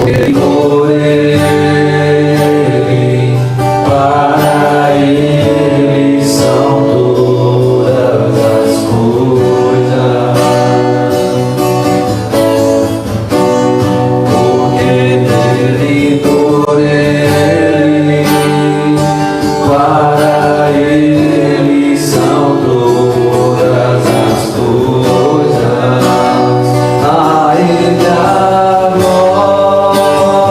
por Ele, para Ele são todas as coisas. Porque nele, por Ele, para Ele são todas as coisas. A Ele a glória.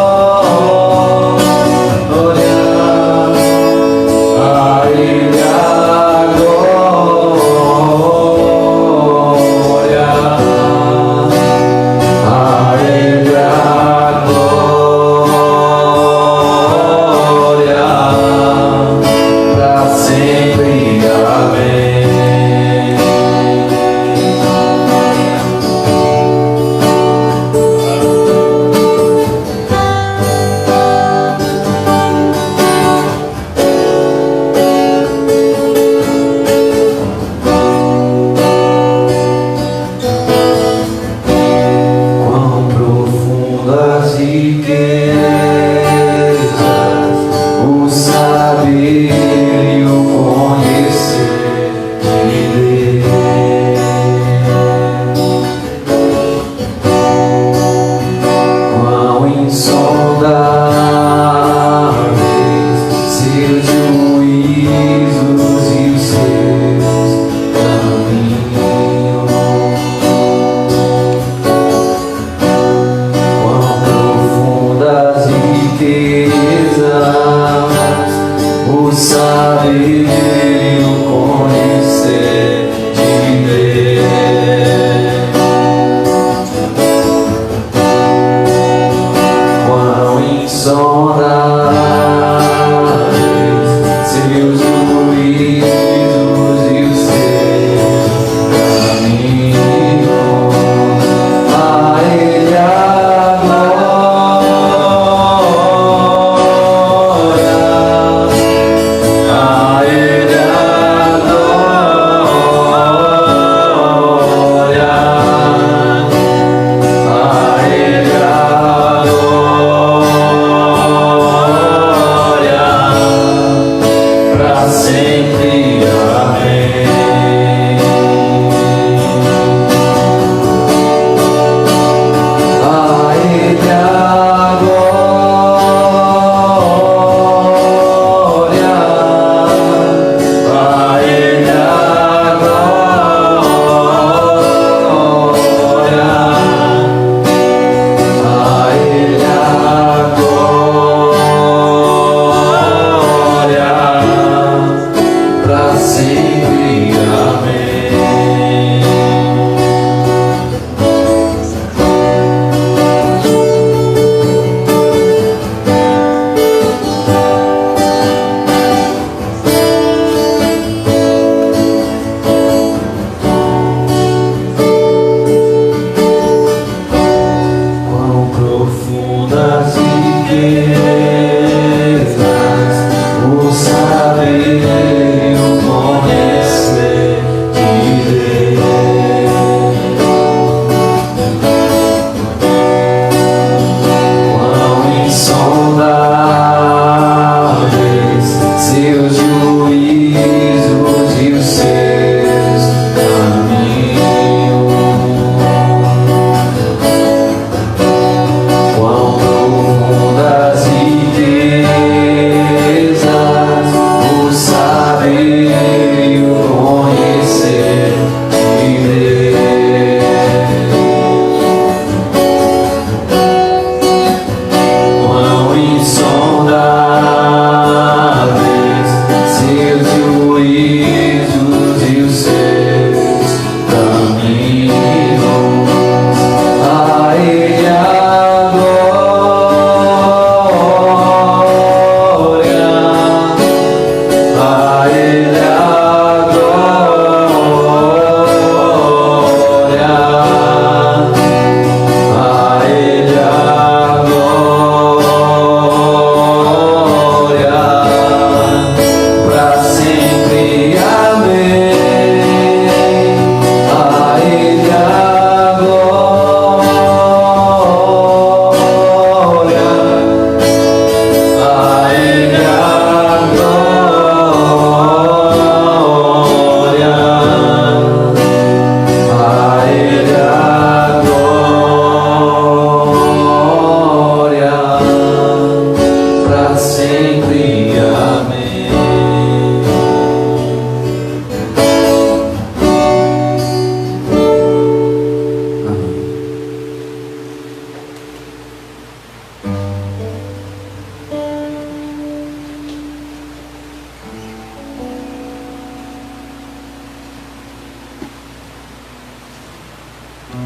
Pai,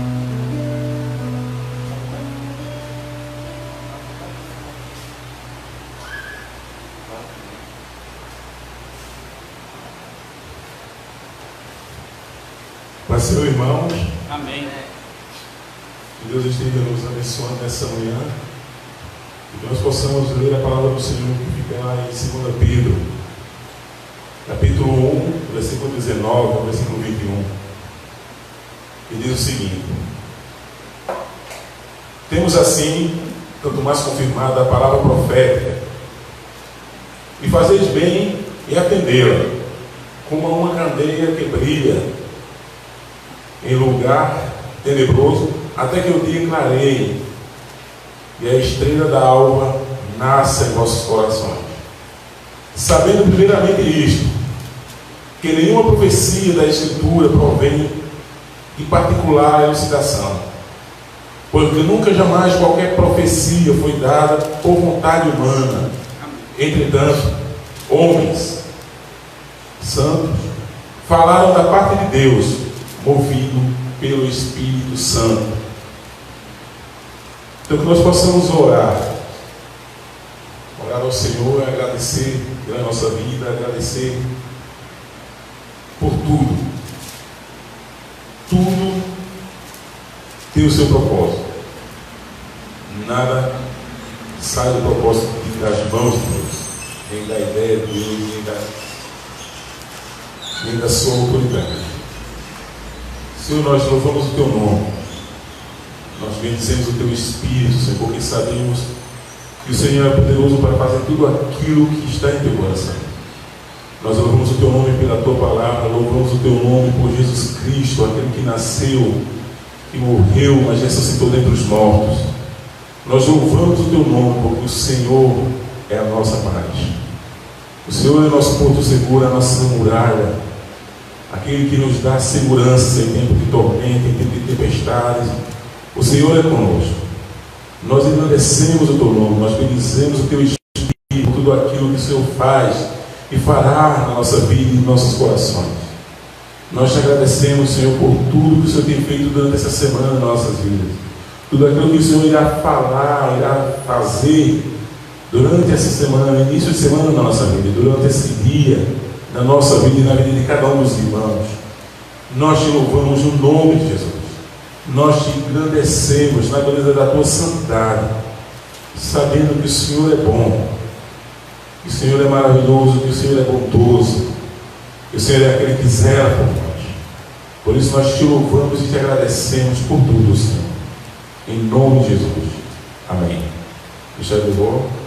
Senhor, irmãos, Amém. que Deus esteja nos abençoando nessa manhã, e que nós possamos ler a palavra do Senhor que fica lá em 2 Pedro, capítulo 1, versículo 19, versículo 21, que diz o seguinte: temos assim, tanto mais confirmada a palavra profética, e fazeis bem em atendê-la, como a uma candeia que brilha em lugar tenebroso, até que o dia clareie e a estrela da alva nasça em vossos corações. Sabendo primeiramente isto, que nenhuma profecia da Escritura provém de particular elucidação, porque nunca jamais qualquer profecia foi dada por vontade humana. Entretanto, homens santos falaram da parte de Deus, movido pelo Espírito Santo. Então, que nós possamos orar ao Senhor, agradecer pela nossa vida, agradecer por tudo. Tudo tem o seu propósito. Nada sai do propósito das mãos de Deus, nem da ideia de Deus, nem da sua autoridade. Senhor, nós louvamos o Teu nome, nós bendizemos o Teu Espírito, Senhor, porque sabemos que o Senhor é poderoso para fazer tudo aquilo que está em Teu coração. Nós louvamos o Teu nome pela Tua palavra, louvamos o Teu nome por Jesus Cristo, aquele que nasceu, que morreu, mas ressuscitou dentre os mortos. Nós louvamos o Teu nome porque o Senhor é a nossa paz. O Senhor é o nosso porto seguro, a nossa muralha, aquele que nos dá segurança em tempo de tormenta, em tempo de tempestades. O Senhor é conosco. Nós engrandecemos o Teu nome, nós bendizemos o Teu Espírito, tudo aquilo que o Senhor faz e fará na nossa vida e em nossos corações. Nós te agradecemos, Senhor, por tudo que o Senhor tem feito durante essa semana nas nossas vidas. Tudo aquilo que o Senhor irá falar, irá fazer durante essa semana, início de semana na nossa vida, durante esse dia, na nossa vida e na vida de cada um dos irmãos. Nós te louvamos no nome de Jesus. Nós te engrandecemos na beleza da Tua santidade, sabendo que o Senhor é bom, que o Senhor é maravilhoso, que o Senhor é bondoso, que o Senhor é aquele que zela por nós. Por isso nós te louvamos e te agradecemos por tudo, Senhor. Em nome de Jesus. Amém. Deixa eu ver.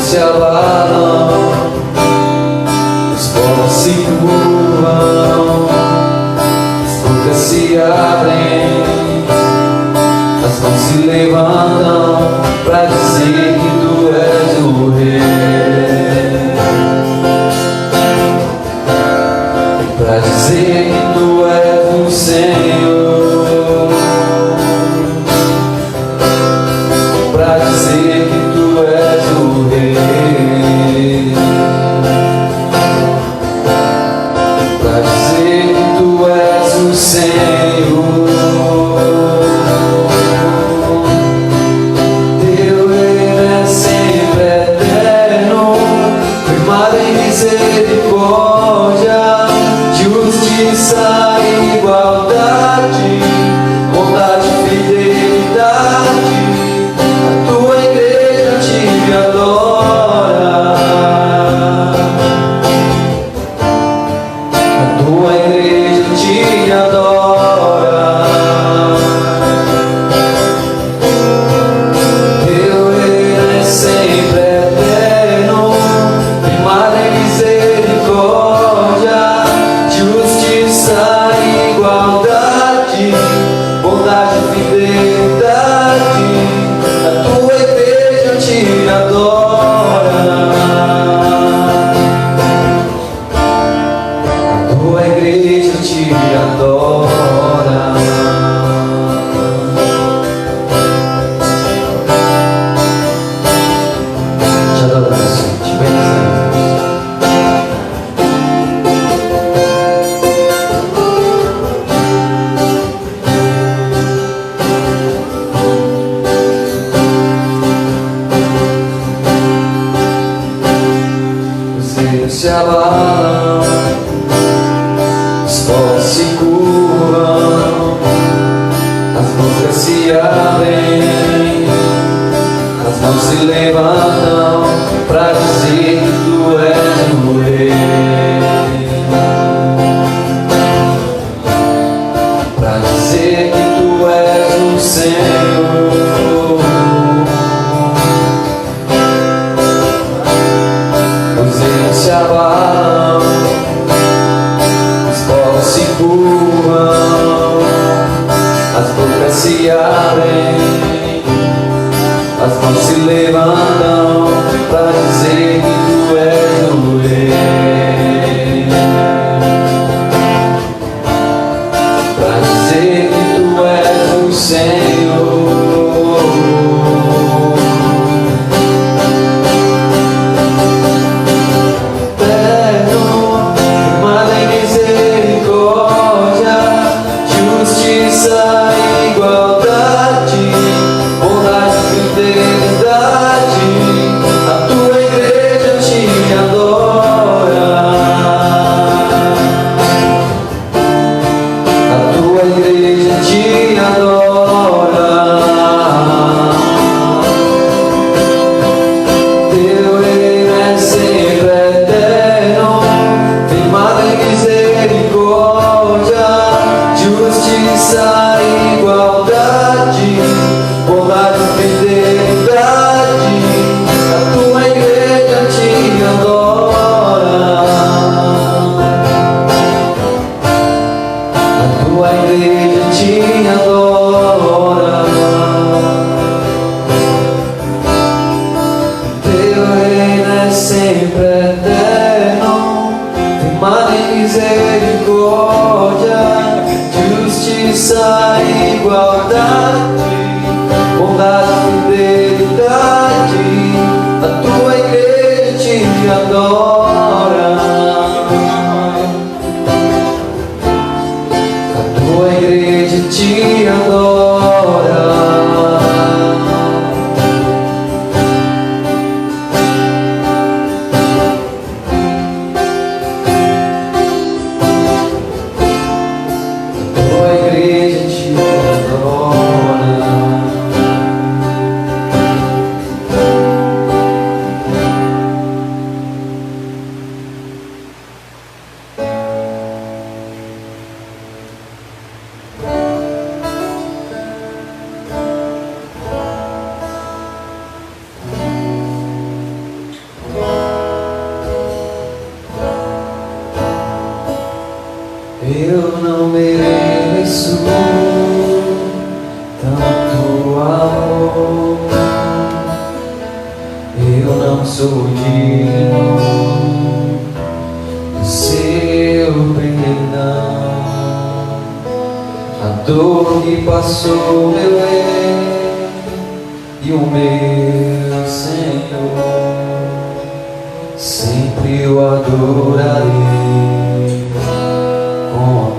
se abalam, os povos se curvam, as bocas se abrem, as mãos se levantam pra dizer que tu és o Rei, pra dizer que tu és o Senhor, pra dizer que tu és o Rei, pra dizer que tu és o Senhor. Teu reino é sempre eterno, firmado em misericórdia, justiça e igualdade, bondade e fidelidade. A tua igreja te adora, a tua igreja te adora. Teu reino é sempre eterno, firmado em misericórdia, justiça e igualdade, bondade e fidelidade. A tua igreja te adora, a tua igreja te adora. Te adora, Senhor, te bendizemos. Os reinos se abalam, os povos se curvam, as bocas se abrem, as mãos se levantam pra dizer que tu és o Rei, pra dizer que tu és o Senhor. Os reinos se abalam, os povos se curvam, as bocas se abrem, as mãos se levantam pra dizer que tu és o Rei, pra dizer que tu és o Senhor. Justiça e igualdade, bondade e fidelidade. A tua igreja te adora, a tua igreja te adora. Teu reino é sempre eterno, firmado em misericórdia, justiça e igualdade, bondade e fidelidade. A tua igreja te adora, a tua igreja te adora. Teu reino é sempre eterno, firmado em misericórdia, justiça e igualdade, bondade e fidelidade. A tua igreja te adora, a tua igreja te adora. A tua igreja te adora. sou digno do seu perdão. A dor que passou meu rei e o meu Senhor, sempre eu adorarei com amor.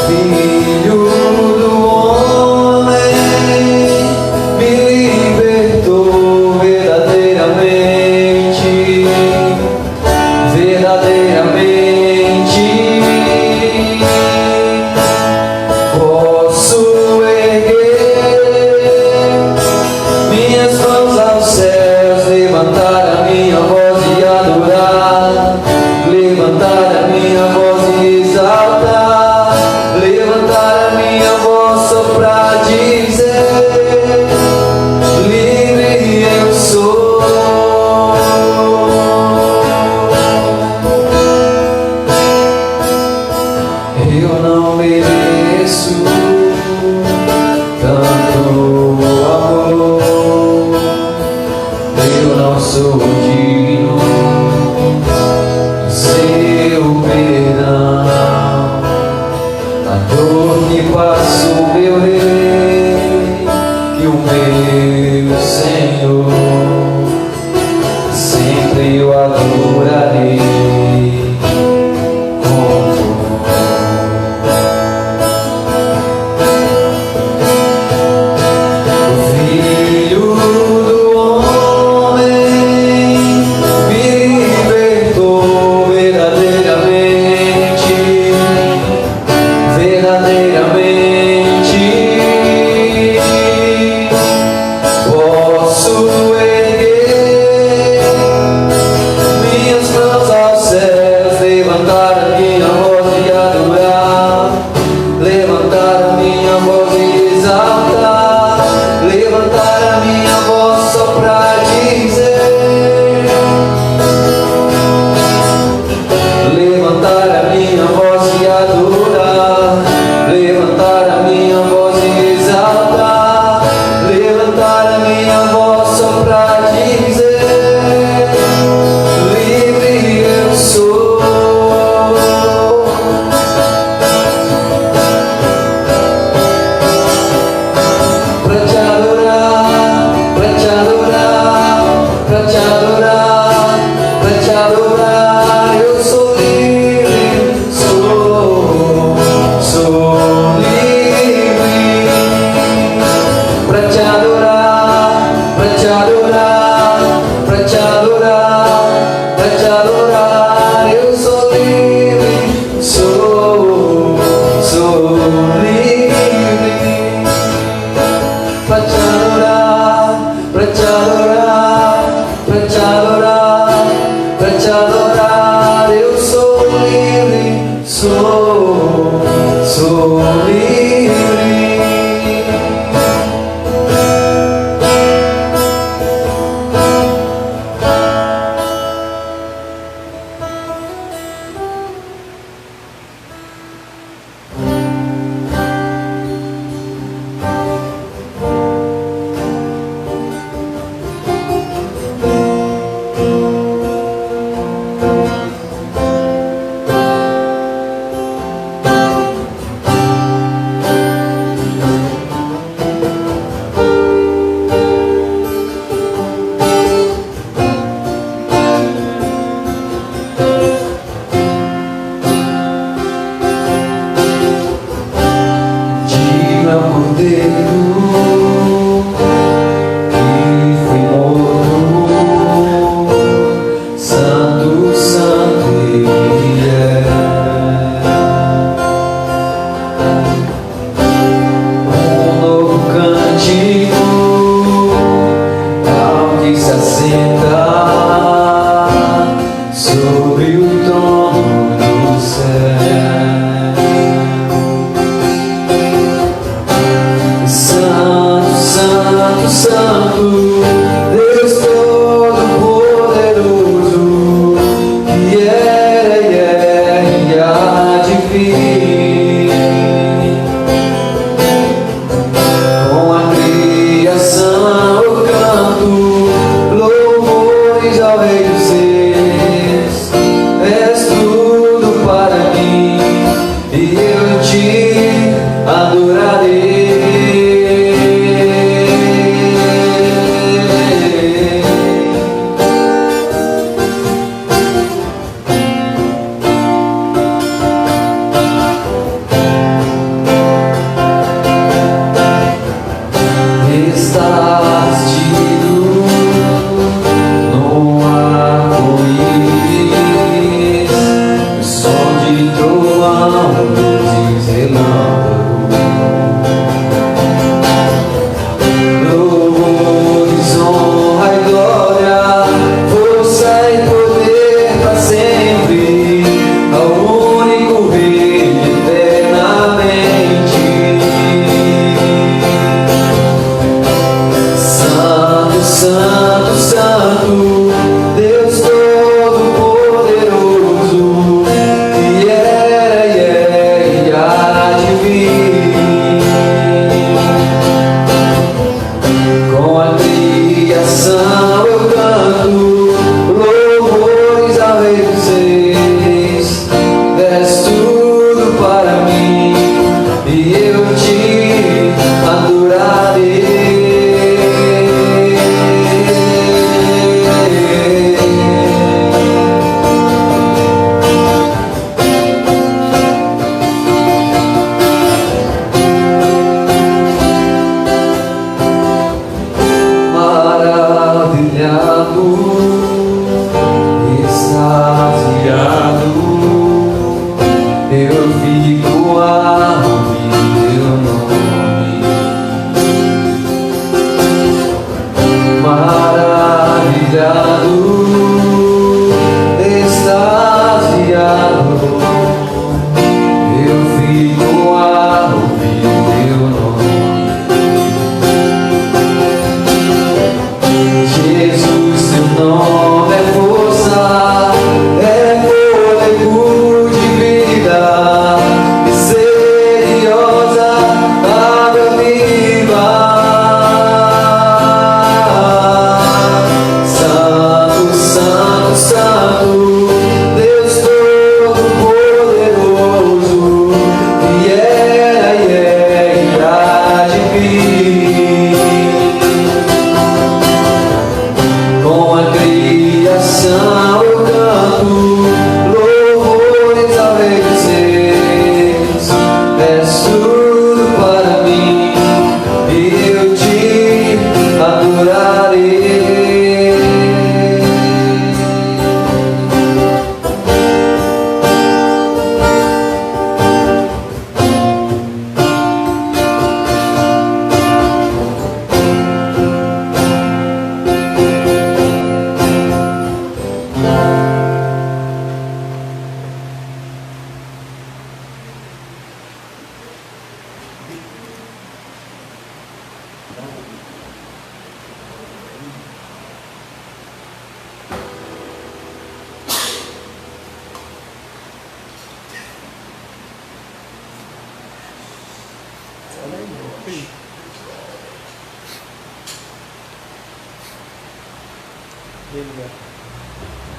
Filho do homem, me libertou verdadeiramente, verdadeiramente. Posso erguer minhas mãos aos céus, levantar a minha voz e adorar, levantar a minha voz e exaltar, levantar a minha voz só pra dizer: livre eu sou. Eu não mereço tanto amor, eu não sou digno do seu perdão. A dor que passou meu rei e o meu Senhor, sempre eu adorarei com amor. Filho do homem, me libertou verdadeiramente, verdadeiramente. Posso erguer minhas mãos aos céus, levantar a minha voz e adorar, levantar a minha voz e exaltar, levantar a minha voz só pra dizer: levantar a minha voz e adorar, levantar a minha voz e exaltar, levantar a minha voz só pra dizer: livre eu sou. Pra te adorar, pra te adorar, pra te adorar, pra te adorar, eu sou livre, sou livre. Pra te adorar, pra te adorar, pra te adorar, pra te adorar, eu sou livre, sou livre. Pra te adorar, pra te adorar, pra te adorar, pra te adorar, eu sou livre, sou livre. Diga ao cordeiro que foi morto, santo, santo ele é. Um novo cântico ao que se assenta sobre o trono do céu.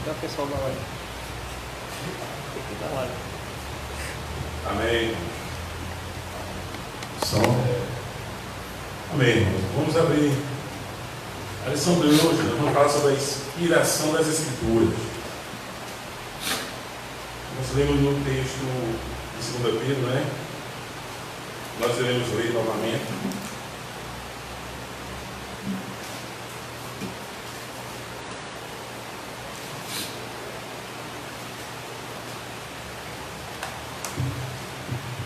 Dá o pessoal da live. Aqui da live. Amém. Som. Amém, irmãos. Vamos abrir a lição de hoje. Nós vamos falar sobre a inspiração das Escrituras. Nós lemos no texto de 2 Pedro, né? Nós iremos ler novamente.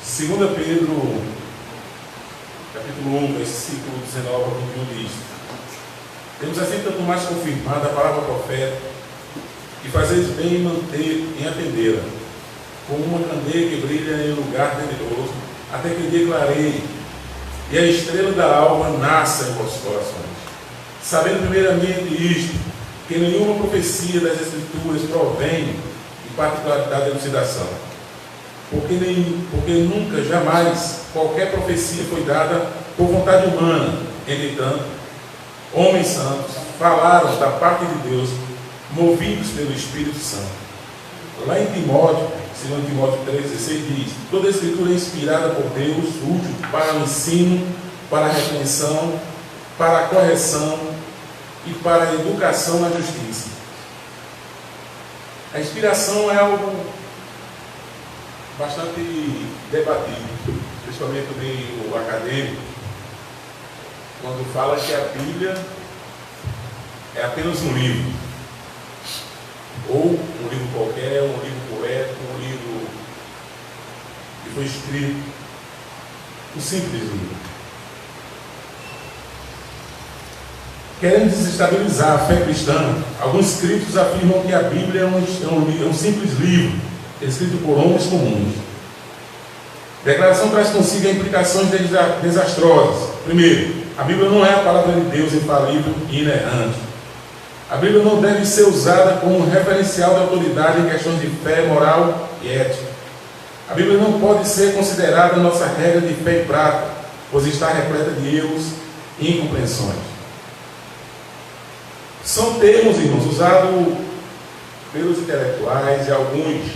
Segunda Pedro, capítulo 1, versículo 19 ao 21 diz: temos assim tanto mais confirmado a palavra profeta, que fazeis bem em manter, em atendê-la, como uma candeia que brilha em lugar tenebroso, até que o dia clareie, e a estrela da alva nasça em vossos corações. Sabendo primeiramente isto, que nenhuma profecia das Escrituras provém de particularidade de elucidação, porque nunca, jamais, qualquer profecia foi dada por vontade humana. Entretanto, homens santos falaram da parte de Deus, movidos pelo Espírito Santo. Lá em Timóteo, 2 Timóteo 3,16 diz: toda a Escritura é inspirada por Deus, útil para o ensino, para a repreensão, para a correção e para a educação na justiça. A inspiração é algo bastante debatido, principalmente no meio acadêmico, quando fala que a Bíblia é apenas um livro, ou um livro qualquer, um livro poético, um livro que foi escrito, um simples livro. Querendo desestabilizar a fé cristã, alguns críticos afirmam que a Bíblia é um simples livro, escrito por homens comuns. A declaração traz consigo implicações desastrosas. Primeiro, a Bíblia não é a palavra de Deus infalível e inerrante. A Bíblia não deve ser usada como referencial de autoridade em questões de fé, moral e ética. A Bíblia não pode ser considerada nossa regra de fé e prática, pois está repleta de erros e incompreensões. São termos, irmãos, usados pelos intelectuais e alguns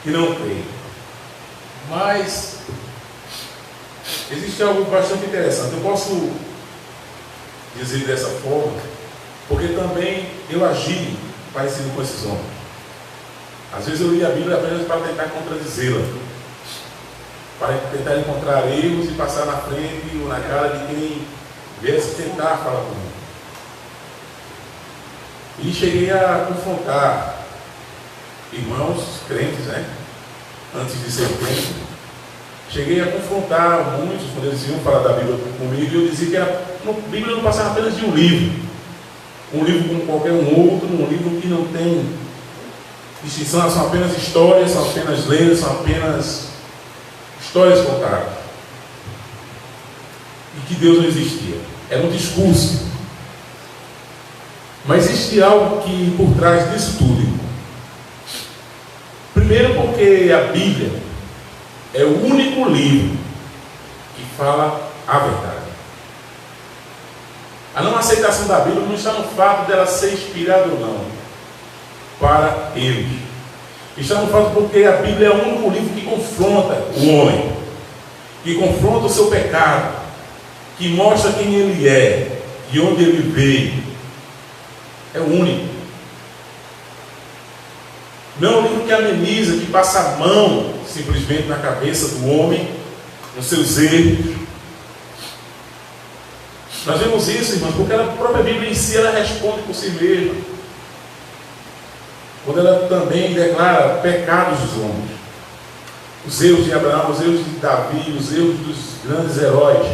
que não creem. Mas existe algo bastante interessante. Eu posso dizer dessa forma, porque também eu agi parecido com esses homens. Às vezes eu li a Bíblia apenas para tentar contradizê-la, para tentar encontrar erros e passar na frente ou na cara de quem viesse tentar falar comigo. E cheguei a confrontar irmãos crentes, né? Antes de ser crente, cheguei a confrontar muitos quando eles iam falar da Bíblia comigo, e eu dizia que a Bíblia não passava apenas de um livro como qualquer outro, um livro que não tem distinção, são apenas histórias, são apenas lendas, são apenas histórias contadas, e que Deus não existia, era um discurso. Mas existe algo que por trás disso tudo. Primeiro, porque a Bíblia é o único livro que fala a verdade. A não aceitação da Bíblia não está no fato dela ser inspirada ou não para eles. Está no fato porque a Bíblia é o único livro que confronta o homem, que confronta o seu pecado, que mostra quem ele é e onde ele veio. É o único. Não é um livro que ameniza, que passa a mão simplesmente na cabeça do homem, nos seus erros. Nós vemos isso, irmãos, porque a própria Bíblia em si, ela responde por si mesma. Quando ela também declara pecados dos homens. Os erros de Abraão, os erros de Davi, os erros dos grandes heróis,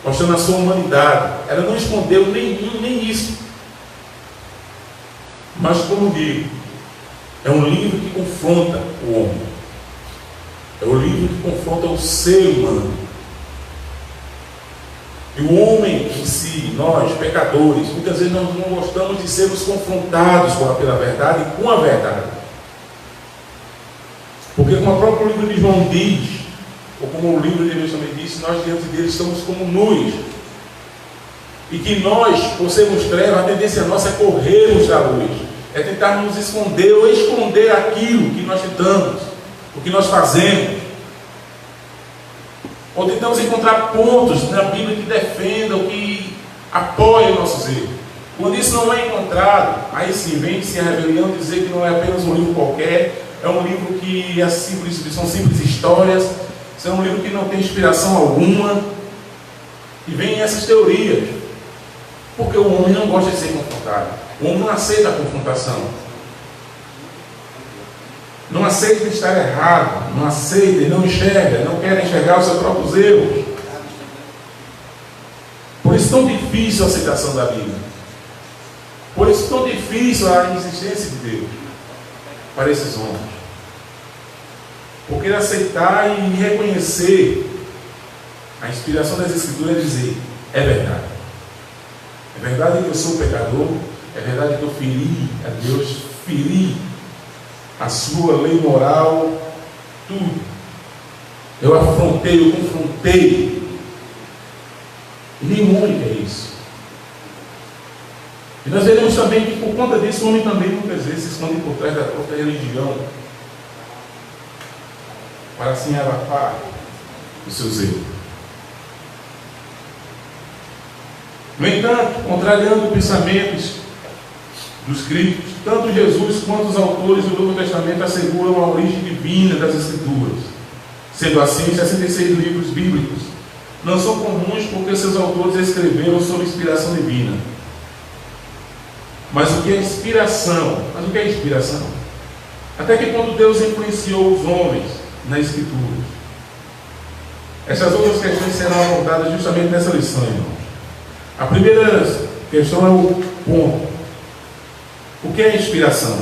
mostrando a sua humanidade. Ela não escondeu nem isso. Mas, como digo, é um livro que confronta o homem. É um livro que confronta o ser humano. E o homem em si, si, nós, pecadores, muitas vezes nós não gostamos de sermos confrontados pela verdade e com a verdade. Porque como o próprio livro de João diz, ou como o livro de Deus também diz, nós diante dele estamos como nus. E que nós, por sermos trevas, a tendência nossa é corrermos da luz, é tentarmos esconder ou esconder aquilo que nós tentamos, o que nós fazemos. Ou tentamos encontrar pontos na Bíblia que defendam, que apoiem nossos erros. Quando isso não é encontrado, aí sim vem-se a rebelião dizer que não é apenas um livro qualquer, é um livro que é simples, são simples histórias, é um livro que não tem inspiração alguma. E vem essas teorias. Porque o homem não gosta de ser confrontado. O homem não aceita a confrontação. Não aceita estar errado. Não aceita e não enxerga. Não quer enxergar os seus próprios erros. Por isso tão difícil a aceitação da Bíblia. Por isso tão difícil a existência de Deus para esses homens. Porque aceitar e reconhecer a inspiração das Escrituras é dizer: é verdade. É verdade que eu sou pecador. É verdade que eu feri a Deus, feri a sua lei moral, tudo. Eu afrontei, eu confrontei. E nenhum homem quer isso. E nós veremos também que por conta disso o homem também muitas vezes se esconde por trás da própria religião, para assim abafar os seus erros. No entanto, contrariando pensamentos dos críticos, tanto Jesus quanto os autores do Novo Testamento asseguram a origem divina das Escrituras. Sendo assim, 66 livros bíblicos não são comuns porque seus autores escreveram sob inspiração divina. Mas o que é inspiração? Até que ponto Deus influenciou os homens na Escritura? Essas outras questões serão abordadas justamente nessa lição, irmãos. A primeira questão é o ponto. O que é inspiração?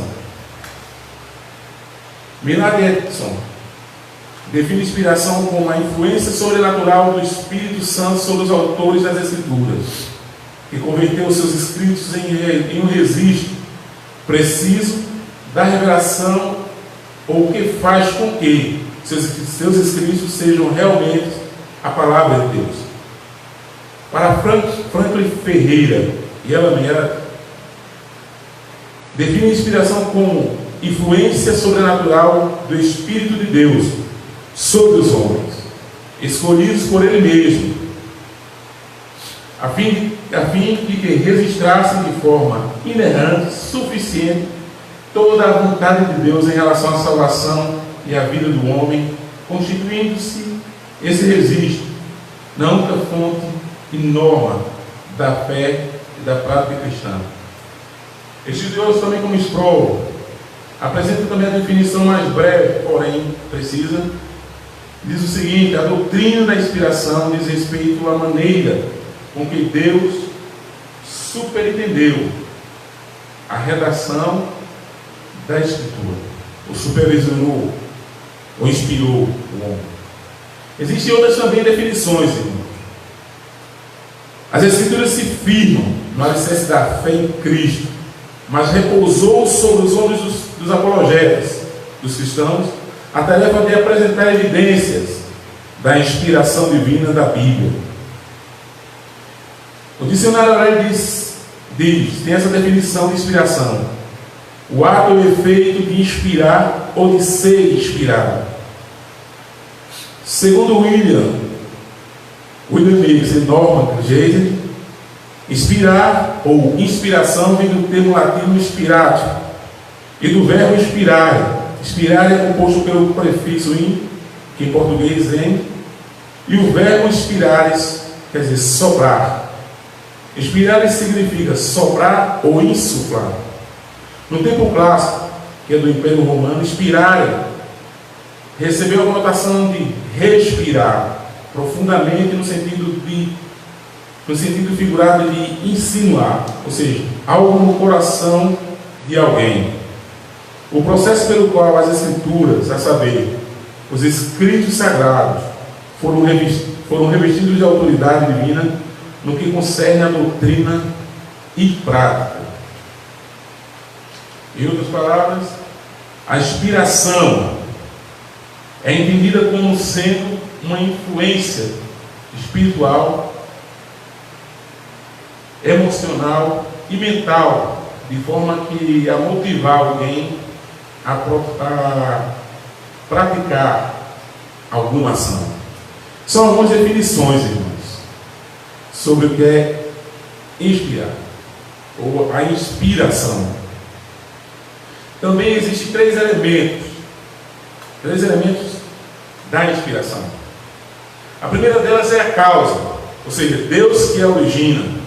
Millard Edson define inspiração como a influência sobrenatural do Espírito Santo sobre os autores das Escrituras, que converteu os seus escritos em um registro preciso da revelação, ou que faz com que seus escritos sejam realmente a palavra de Deus. Para Franklin Ferreira, e ela define inspiração como influência sobrenatural do Espírito de Deus sobre os homens, escolhidos por Ele mesmo, a fim de que registrassem de forma inerrante, suficiente, toda a vontade de Deus em relação à salvação e à vida do homem, constituindo-se esse registro na única fonte e norma da fé e da prática cristã. Estudiosos também como Sproul apresenta também a definição mais breve, porém precisa. Diz o seguinte: a doutrina da inspiração diz respeito à maneira com que Deus superintendeu a redação da Escritura, ou supervisionou, ou inspirou o homem. Existem outras também definições, irmãos. As Escrituras se firmam no alicerce da fé em Cristo, mas repousou sobre os ombros dos apologetas, dos cristãos, a tarefa de apresentar evidências da inspiração divina da Bíblia. O dicionário Aurélio tem essa definição de inspiração: o ato ou efeito de inspirar ou de ser inspirado. Segundo William Mix e Norman Geiser, inspirar ou inspiração vem do termo latino inspiratio e do verbo inspirare. Inspirar é composto pelo prefixo in, que em português é, e o verbo inspirares quer dizer soprar. Inspirares significa soprar ou insuflar. No tempo clássico, que é do Império Romano, inspirare recebeu a conotação de respirar profundamente no sentido figurado de insinuar, ou seja, algo no coração de alguém. O processo pelo qual as Escrituras, a saber, os escritos sagrados, foram revestidos de autoridade divina, no que concerne a doutrina e prática. Em outras palavras, a inspiração é entendida como sendo uma influência espiritual, emocional e mental, de forma que a motivar alguém a praticar alguma ação. São algumas definições, irmãos, sobre o que é inspirar, ou a inspiração. Também existem três elementos da inspiração. A primeira delas é a causa, ou seja, Deus que a origina.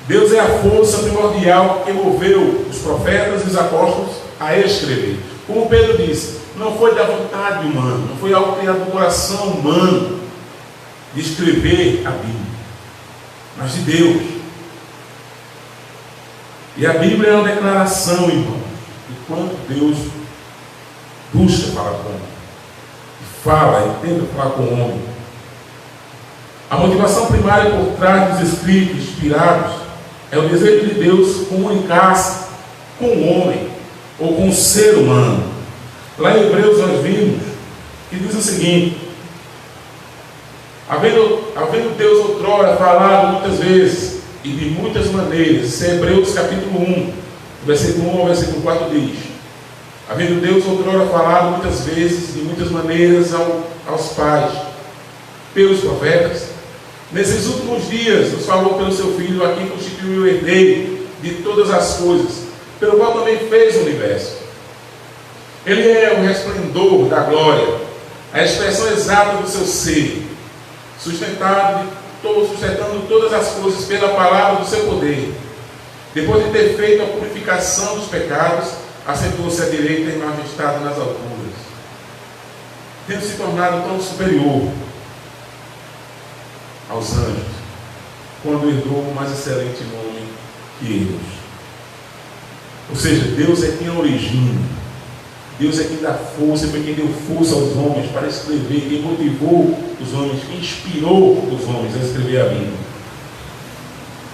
Deus é a força primordial que moveu os profetas e os apóstolos a escrever. Como Pedro disse, não foi da vontade humana, não foi algo criado do coração humano de escrever a Bíblia, mas de Deus. E a Bíblia é uma declaração, irmão, de quanto Deus busca falar com o homem, fala e tenta falar com o homem. A motivação primária por trás dos escritos inspirados é o desejo de Deus comunicar-se com o homem ou com o ser humano. Lá em Hebreus nós vimos que diz o seguinte: havendo Deus outrora falado muitas vezes e de muitas maneiras, isso é Hebreus capítulo 1, versículo 1 ao versículo 4 diz: havendo Deus outrora falado muitas vezes e de muitas maneiras aos pais, pelos profetas, nesses últimos dias nos falou pelo seu Filho, a quem constituiu o herdeiro de todas as coisas, pelo qual também fez o universo. Ele é o resplendor da glória, a expressão exata do seu ser, sustentando todas as coisas pela palavra do seu poder. Depois de ter feito a purificação dos pecados, assentou-se à direita em majestade nas alturas, tendo se tornado tão superior aos anjos, quando herdou o mais excelente nome que eles. Ou seja, Deus é quem origina, Deus é quem dá força, foi quem deu força aos homens para escrever, quem motivou os homens, quem inspirou os homens a escrever a Bíblia.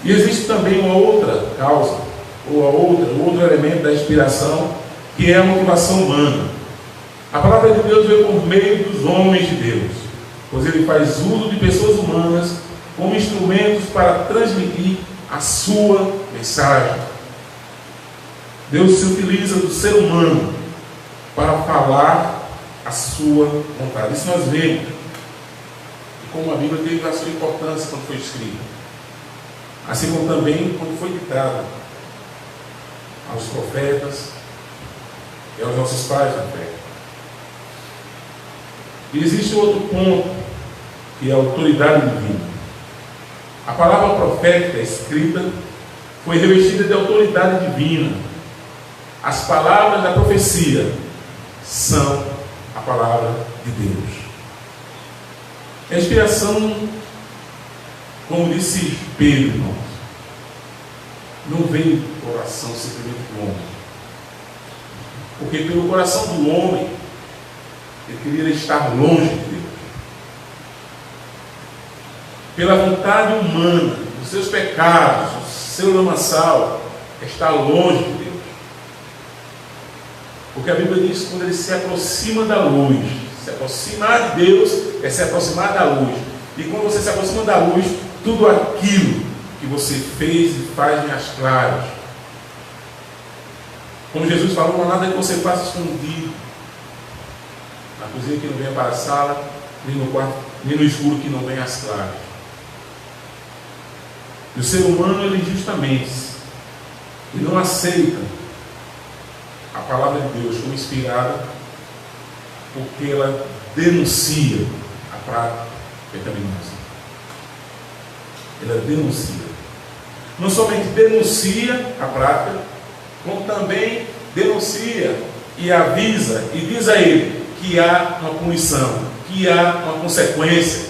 E existe também uma outra causa, ou outro elemento da inspiração, que é a motivação humana. A palavra de Deus veio por meio dos homens de Deus, pois ele faz uso de pessoas humanas como instrumentos para transmitir a sua mensagem. Deus se utiliza do ser humano para falar a sua vontade. Isso nós vemos. E como a Bíblia teve a sua importância quando foi escrita, assim como também quando foi ditada aos profetas e aos nossos pais na fé. E existe outro ponto, que é a autoridade divina. A palavra profética escrita foi revestida de autoridade divina. As palavras da profecia são a palavra de Deus. A inspiração, como disse Pedro, irmãos, não vem do coração simplesmente do homem, porque pelo coração do homem ele queria estar longe de Deus. Pela vontade humana, dos seus pecados, do seu lamaçal, está longe de Deus. Porque a Bíblia diz que quando ele se aproxima da luz, se aproximar de Deus é se aproximar da luz. E quando você se aproxima da luz, tudo aquilo que você fez e faz em as claras. Como Jesus falou, não há nada que você faça escondido, na cozinha que não venha para a sala, nem no quarto, nem no escuro que não venha às claras. E o ser humano, ele justamente, ele não aceita a palavra de Deus como inspirada, porque ela denuncia a prática pecaminosa. Ela denuncia. Não somente denuncia a prática, como também denuncia e avisa e diz a ele que há uma punição, que há uma consequência,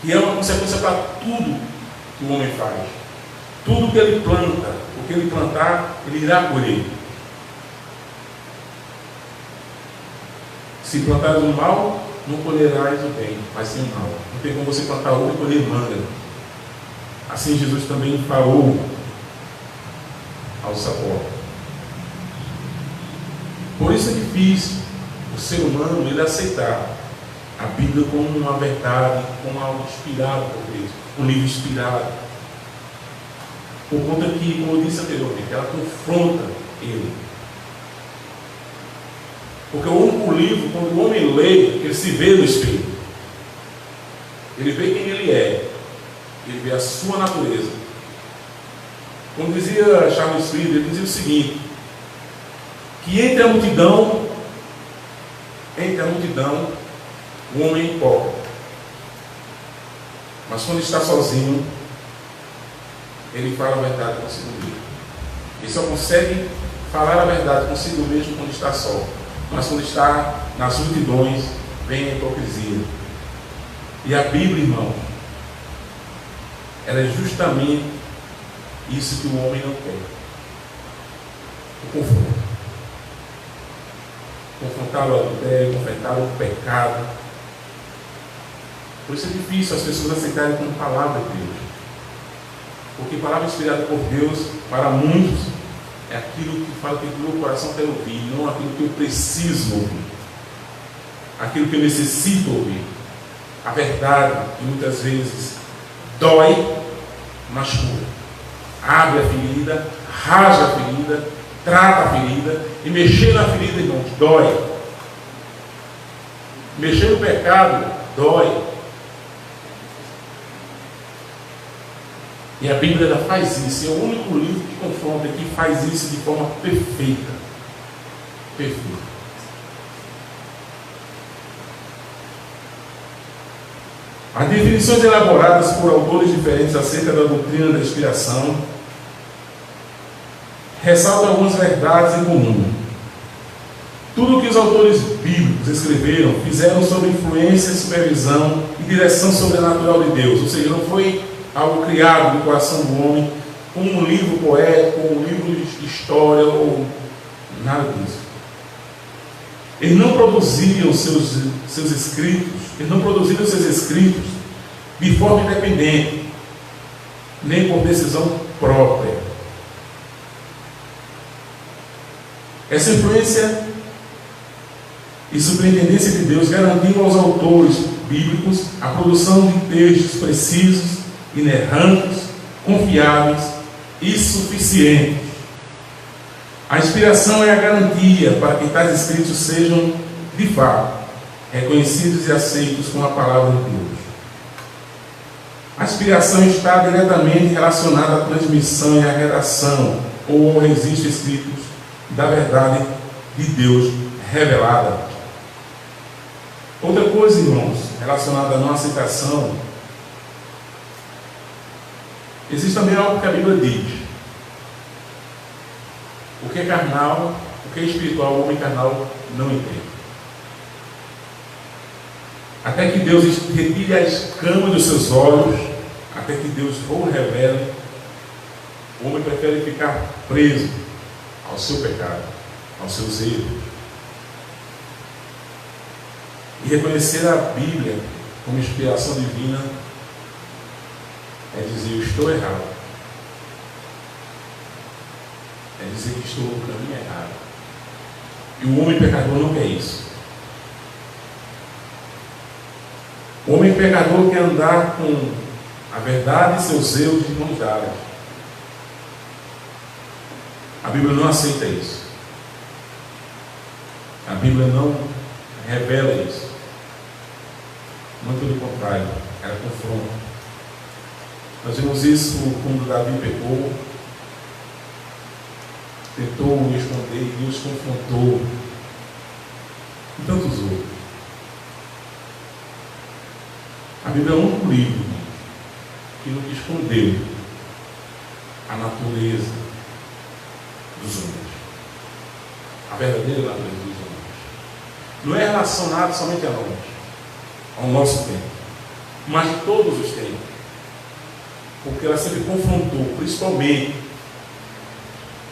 que é uma consequência para tudo que o homem faz. Tudo que ele planta, o que ele plantar, ele irá colher. Se plantar o mal, não colherás o bem, mas sim o mal. Não tem como você plantar uva e colher manga. Assim Jesus também falou ao Sapó. Por isso é difícil o ser humano ele aceitar a Bíblia como uma verdade, como algo inspirado por Deus, um livro inspirado. Por conta que, como eu disse anteriormente, ela confronta ele. Porque o único livro, quando o homem lê, ele se vê no espelho. Ele vê quem ele é. Ele vê a sua natureza. Como dizia Charles Friedrich, ele dizia o seguinte, que entre a multidão, o homem é hipócrita. Mas quando está sozinho, ele fala a verdade consigo mesmo. Ele só consegue falar a verdade consigo mesmo quando está só. Mas quando está nas multidões, vem a hipocrisia. E a Bíblia, irmão, ela é justamente isso que o homem não quer. O confronto. Confrontar o adultério, confrontar o pecado. Por isso é difícil as pessoas aceitarem como palavra de Deus. Porque palavra inspirada por Deus, para muitos, é aquilo que fala que o meu coração quer ouvir, não aquilo que eu preciso ouvir. Aquilo que eu necessito ouvir. A verdade, que muitas vezes dói, mas cura. Abre a ferida, rasga a ferida, trata a ferida, e mexer na ferida, irmãos, dói. Mexer no pecado, dói. E a Bíblia ela faz isso, é o único livro que confronta, que faz isso de forma perfeita. Perfeita. As definições elaboradas por autores diferentes acerca da doutrina da inspiração ressaltam algumas verdades em comum. Tudo o que os autores bíblicos escreveram fizeram sob influência, supervisão e direção sobrenatural de Deus, ou seja, não foi algo criado no coração do homem, como um livro poético, ou um livro de história, ou nada disso. Eles não produziam seus escritos, de forma independente, nem por decisão própria. Essa influência e superintendência de Deus garantiu aos autores bíblicos a produção de textos precisos, inerrantes, confiáveis e suficientes. A inspiração é a garantia para que tais escritos sejam, de fato, reconhecidos e aceitos como a palavra de Deus. A inspiração está diretamente relacionada à transmissão e à redação ou ao registro escritos da verdade de Deus revelada. Outra coisa, irmãos, relacionada à não aceitação, existe também algo que a Bíblia diz. O que é carnal, o que é espiritual, o homem carnal não entende. Até que Deus retire a escama dos seus olhos, até que Deus o revele, o homem prefere ficar preso ao seu pecado, aos seus erros. E reconhecer a Bíblia como inspiração divina é dizer, eu estou errado. É dizer que estou no caminho errado. E o homem pecador não quer isso. O homem pecador quer andar com a verdade e seus erros de mãos dadas. A Bíblia não aceita isso. A Bíblia não revela isso. Muito pelo contrário, ela confronta. Nós vimos isso quando Davi pecou, tentou esconder e Deus confrontou. E tantos outros. A Bíblia é o único livro que nunca escondeu a natureza dos homens. A verdadeira natureza dos homens. Não é relacionado somente a nós, ao nosso tempo, mas de todos os tempos. Porque ela sempre confrontou, principalmente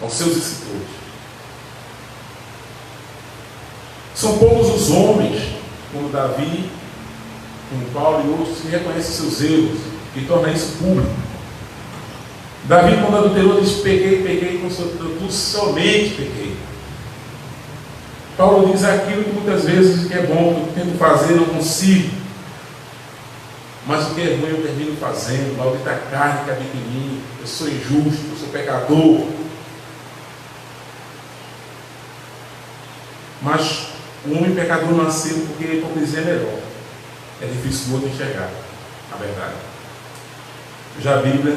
aos seus escritores. São poucos os homens como Davi, como Paulo e outros, que reconhecem seus erros e torna isso público. Davi, quando adulterou, diz: pequei, contudo somente pequei. Paulo diz aquilo que muitas vezes que é bom, que eu tento fazer, não consigo. Mas o que é ruim eu termino fazendo. Maldita carne que habita em mim. Eu sou injusto, eu sou pecador. Mas o homem pecador nasceu porque a hipocrisia é melhor. É difícil do outro enxergar a verdade. Já a Bíblia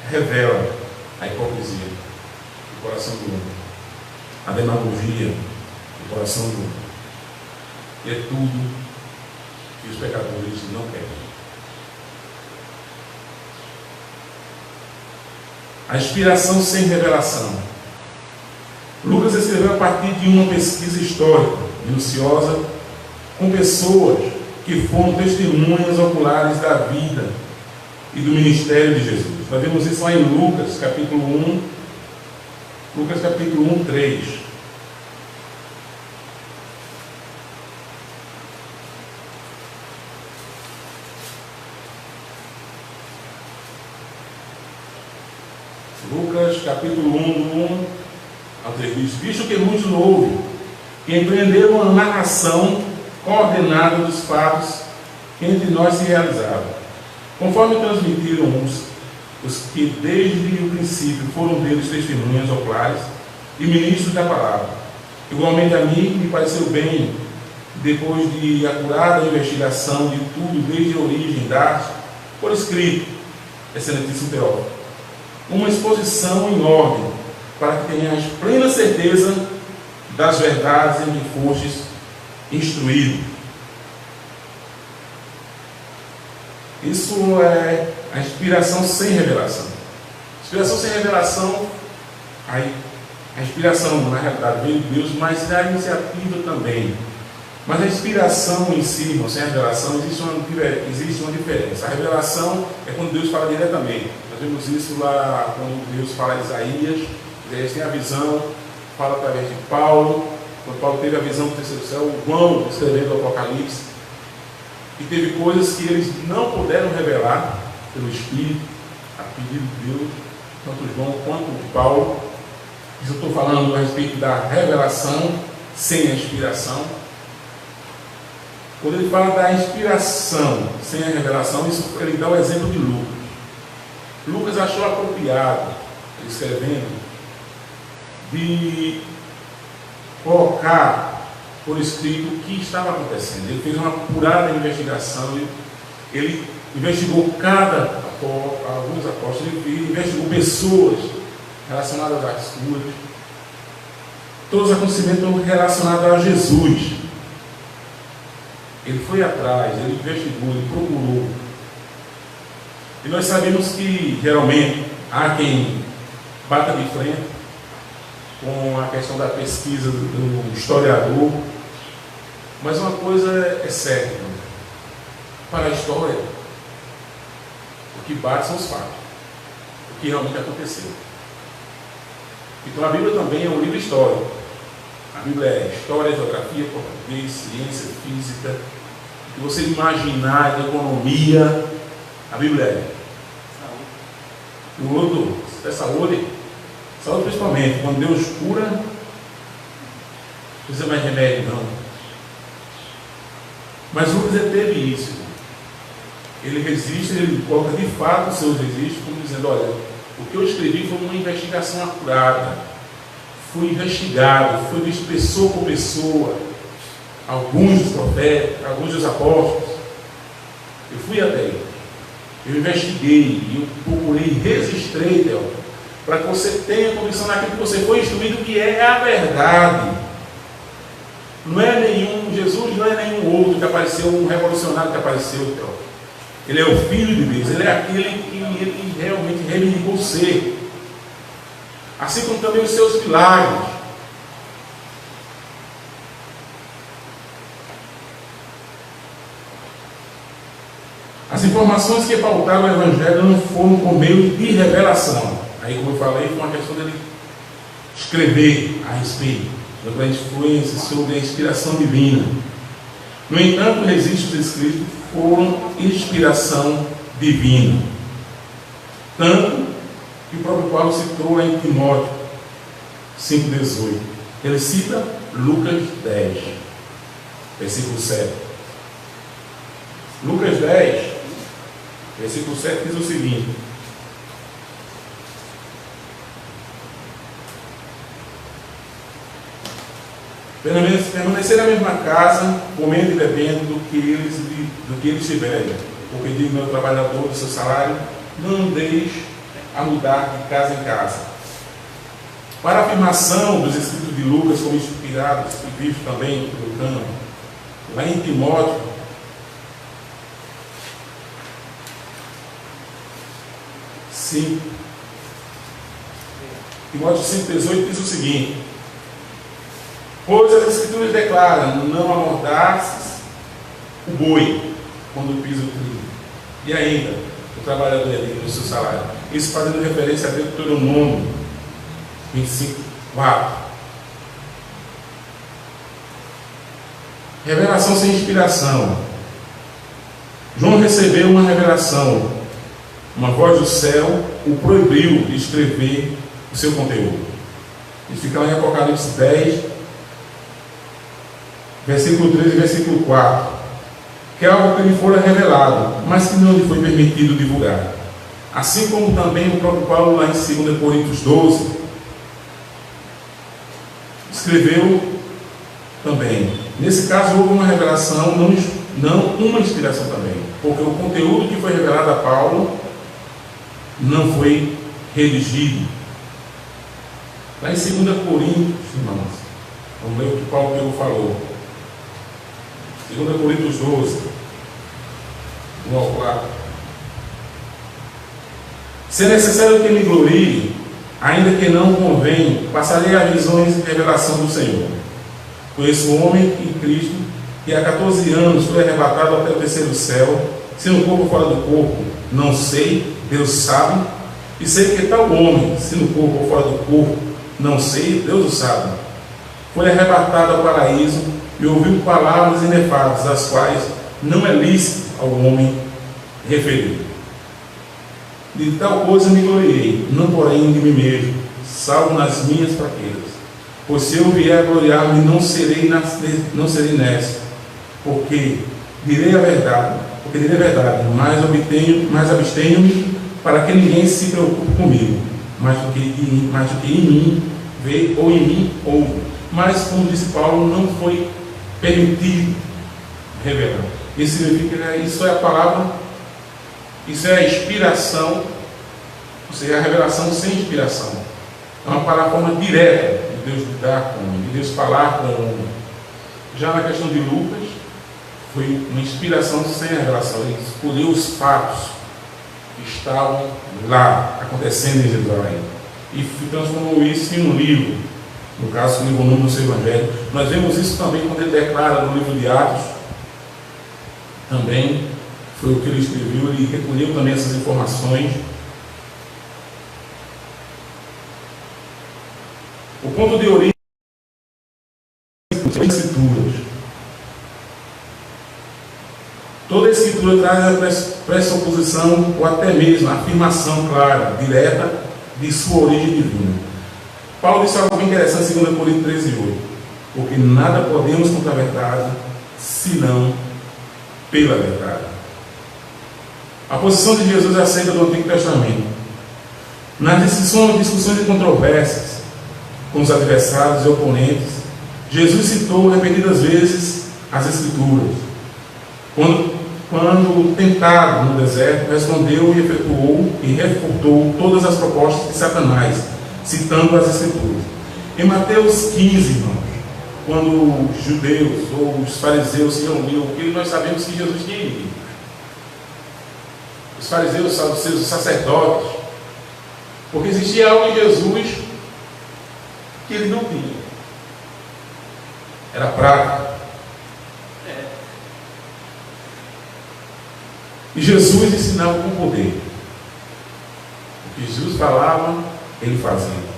revela a hipocrisia do coração do homem, a demagogia do coração do homem. E é tudo que os pecadores não querem. A inspiração sem revelação. Lucas escreveu a partir de uma pesquisa histórica, minuciosa, com pessoas que foram testemunhas oculares da vida e do ministério de Jesus. Nós vemos isso lá em Lucas, capítulo 1, Lucas capítulo 1, 3. Lucas capítulo 1, do 1 ao 3, diz: visto que muitos ouvem, que empreenderam a narração coordenada dos fatos que entre nós se realizavam, conforme transmitiram os que desde o princípio foram deles testemunhas oculares e ministros da palavra. Igualmente a mim me pareceu bem, depois de acurada investigação de tudo desde a origem, dar por escrito, excelentíssimo teólogo, uma exposição em ordem, para que tenhas plena certeza das verdades em que fostes instruído. Isso é a inspiração sem revelação. Inspiração sem revelação, a inspiração na realidade veio de Deus, mas da iniciativa também. Mas a inspiração em si, não sem a revelação, existe uma diferença. A revelação é quando Deus fala diretamente. Nós vemos isso lá quando Deus fala a Isaías. Isaías tem a visão, fala através de Paulo. Quando Paulo teve a visão do terceiro céu, João escrevendo o Apocalipse, e teve coisas que eles não puderam revelar pelo Espírito, a pedido de Deus, tanto João quanto Paulo. Eu estou falando a respeito da revelação sem a inspiração. Quando ele fala da inspiração sem a revelação, isso ele dá o exemplo de Lucas. Lucas achou apropriado, escrevendo, de colocar por escrito o que estava acontecendo. Ele fez uma apurada investigação, ele investigou alguns apóstolos, ele investigou pessoas relacionadas às curas, todos os acontecimentos relacionados a Jesus. Ele foi atrás, ele investigou, ele procurou. E nós sabemos que geralmente há quem bata de frente com a questão da pesquisa do historiador, mas uma coisa é certa: para a história, o que bate são os fatos, o que realmente aconteceu. Então a Bíblia também é um livro histórico. A Bíblia é história, geografia, português, ciência, física, o que você imaginar de economia, a Bíblia é. O outro é saúde. Saúde principalmente, quando Deus cura, não precisa mais remédio não. Mas Lucas teve isso. Ele resiste, ele coloca de fato os seus registros, como dizendo: olha, o que eu escrevi foi uma investigação acurada, fui investigado, fui visto pessoa por pessoa, alguns dos profetas, alguns dos apóstolos. Eu fui até ele, eu investiguei, eu procurei, registrei, Theo, para que você tenha convicção naquilo que você foi instruído, que é a verdade. Não é nenhum, Jesus não é nenhum outro que apareceu, um revolucionário que apareceu, Theo. Ele é o Filho de Deus, ele é aquele que ele realmente reivindicou ser. Assim como também os seus milagres. As informações que pautaram o Evangelho não foram por meio de revelação. Aí, como eu falei, foi uma questão dele escrever a respeito da influência sobre a inspiração divina. No entanto, os registros escritos foram inspiração divina. Tanto que o próprio Paulo citou em Timóteo 5,18. Ele cita Lucas 10, versículo 7. Lucas 10, versículo 7 diz o seguinte: permanecer na mesma casa, comendo e bebendo do que eles tiverem, porque digno é o trabalhador do seu salário, não deixe a mudar de casa em casa. Para a afirmação dos escritos de Lucas como inspirados e vistos também pelo Cânon, lá em Timóteo, Timóteo 5,18 diz o seguinte: pois as escrituras declaram, não amordaces o boi quando pisa o trigo, e ainda o trabalhador é digno do seu salário. Isso fazendo referência a Deuteronômio 25:4. Revelação sem inspiração. João recebeu uma revelação. Uma voz do céu o proibiu de escrever o seu conteúdo. Isso fica lá em Apocalipse 10, versículo 13 e versículo 4. Que é algo que lhe fora revelado, mas que não lhe foi permitido divulgar. Assim como também o próprio Paulo, lá em 2 Coríntios 12, escreveu também. Nesse caso, houve uma revelação, não uma inspiração também, porque o conteúdo que foi revelado a Paulo não foi redigido. Lá em 2 Coríntios, irmãos, vamos ler o que Paulo Pedro falou. 2 Coríntios 12, 1 ao 4. Se é necessário que me glorie, ainda que não convém, passarei a visões e revelação do Senhor. Conheço um homem em Cristo que há 14 anos foi arrebatado até o terceiro céu, se no corpo ou fora do corpo, não sei, Deus sabe, e sei que tal homem, se no corpo ou fora do corpo, não sei, Deus o sabe, foi arrebatado ao paraíso e ouviu palavras inefáveis, as quais não é lícito ao homem referir. De tal coisa me gloriei, não porém de mim mesmo, salvo nas minhas fraquezas. Pois se eu vier a gloriar-me, não serei nessa, porque direi a verdade, mas abstenho-me para que ninguém se preocupe comigo, mais do que em mim vê ou em mim ouve. Mas, como disse Paulo, não foi permitido revelar. Isso significa que isso é a palavra, isso é a inspiração, ou seja, a revelação sem inspiração. É uma forma direta de Deus lidar com o homem, de Deus falar com o homem. Já na questão de Lucas, foi uma inspiração sem a revelação. Ele escolheu os fatos que estavam lá, acontecendo em Jerusalém, e transformou isso em um livro. No caso, o volume do seu Evangelho. Nós vemos isso também quando ele declara no livro de Atos. Também foi o que ele escreveu, ele recolheu também essas informações. O ponto de origem das Escrituras. Toda a Escritura traz a pressuposição ou até mesmo a afirmação clara, direta de sua origem divina. Paulo disse algo bem interessante em 2 Coríntios 13:8. Porque nada podemos contra a verdade, senão pela verdade. A posição de Jesus acerca do Antigo Testamento. Nas discussões e controvérsias com os adversários e oponentes, Jesus citou repetidas vezes as Escrituras. Quando tentado no deserto, respondeu e efetuou e refutou todas as propostas de Satanás, citando as Escrituras. Em Mateus 15, irmãos, quando os judeus ou os fariseus se reuniram, porque nós sabemos que Jesus tinha inimigos. Os fariseus, os saduceus, os sacerdotes, porque existia algo em Jesus que ele não tinha. Era prática. E Jesus ensinava com poder. O que Jesus falava, ele fazia.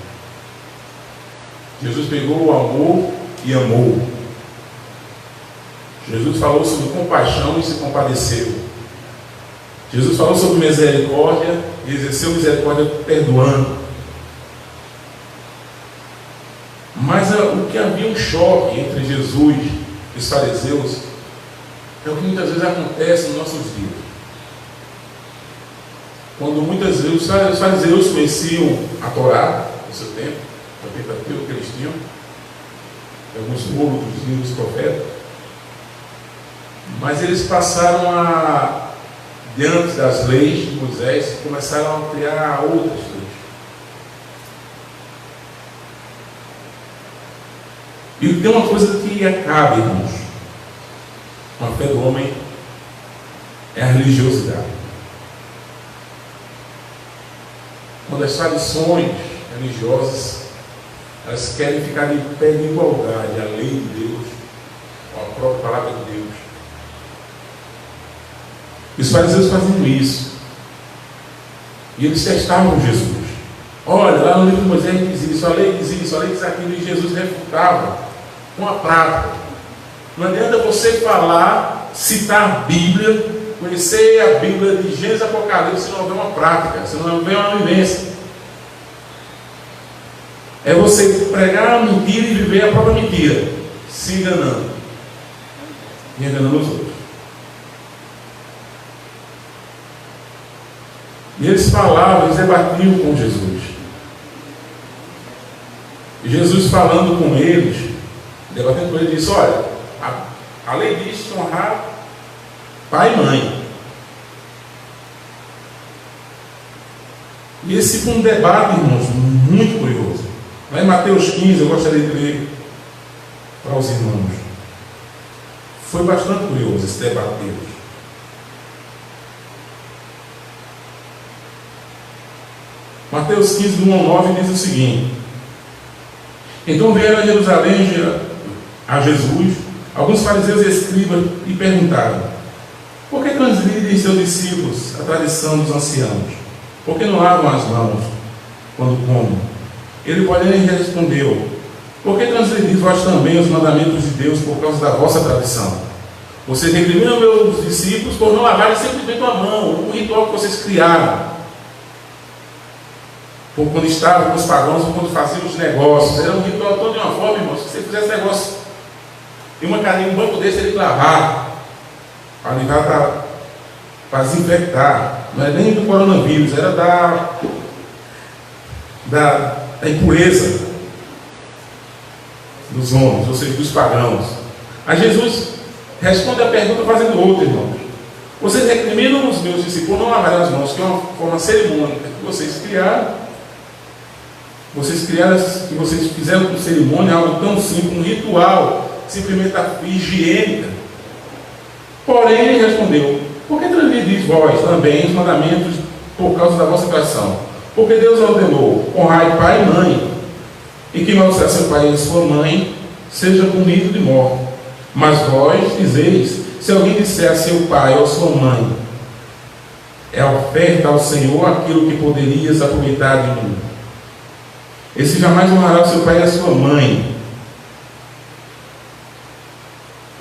Jesus pegou o amor e amou. Jesus falou sobre compaixão e se compadeceu. Jesus falou sobre misericórdia e exerceu misericórdia perdoando. Mas o que havia um choque entre Jesus e os fariseus é o que muitas vezes acontece nos nossos dias. Quando muitas vezes os fariseus conheciam a Torá no seu tempo, o Pentateuco que eles tinham, alguns rolos dos livros dos profetas, mas eles passaram diante das leis de Moisés, começaram a criar outras leis. E tem uma coisa que acaba, irmãos, com a fé do homem, é a religiosidade. Quando as tradições religiosas, elas querem ficar de pé de igualdade à lei de Deus, à própria palavra de Deus. E os fariseus faziam isso. E eles testavam Jesus. Olha, lá no livro de Moisés diz isso, a lei diz isso, a lei diz aquilo, e Jesus refutava com a prática. Não adianta você falar, citar a Bíblia, conhecer a Bíblia de Gênesis e Apocalipse, se não houver uma prática, se não houver uma vivência. É você pregar a mentira e viver a própria mentira, se enganando e enganando os outros. E eles falavam, eles debatiam com Jesus. E Jesus falando com eles, debatendo com eles, disse: olha, a lei diz honrar pai e mãe. E esse foi um debate, irmãos, muito curioso. Lá em Mateus 15, eu gostaria de ler para os irmãos. Foi bastante curioso esse debate deles. Mateus 15, do 1 ao 9, diz o seguinte: então vieram a Jerusalém a Jesus alguns fariseus e escribas e perguntaram: por que transgridem seus discípulos a tradição dos anciãos? Por que não lavam as mãos quando comem? Ele, porém, respondeu: por que transgridis vós também os mandamentos de Deus por causa da vossa tradição? Vocês recriminam meus discípulos por não lavarem simplesmente a mão, um ritual que vocês criaram. Por quando estavam com os pagãos, ou quando faziam os negócios, era um ritual todo de uma forma, irmãos, que se você fizesse negócio em uma cadeia, um banco desse, ele lavava, para livrar, para desinfectar. Não é nem do coronavírus, era da impureza dos homens, ou seja, dos pagãos. Aí Jesus responde a pergunta fazendo outra, irmãos. Vocês recriminam os meus discípulos não lavarem as mãos, que é uma forma cerimônica que vocês criaram. Vocês fizeram com cerimônia algo tão simples, um ritual, simplesmente higiênica. Porém, ele respondeu: por que transgredis vós também os mandamentos por causa da vossa tradição? Porque Deus ordenou: honrai pai e mãe, e quem maltratar seu pai e sua mãe seja punido de morte. Mas vós dizeis: se alguém disser a seu pai ou sua mãe, é oferta ao Senhor aquilo que poderias aproveitar de mim, esse jamais honrará o seu pai e a sua mãe,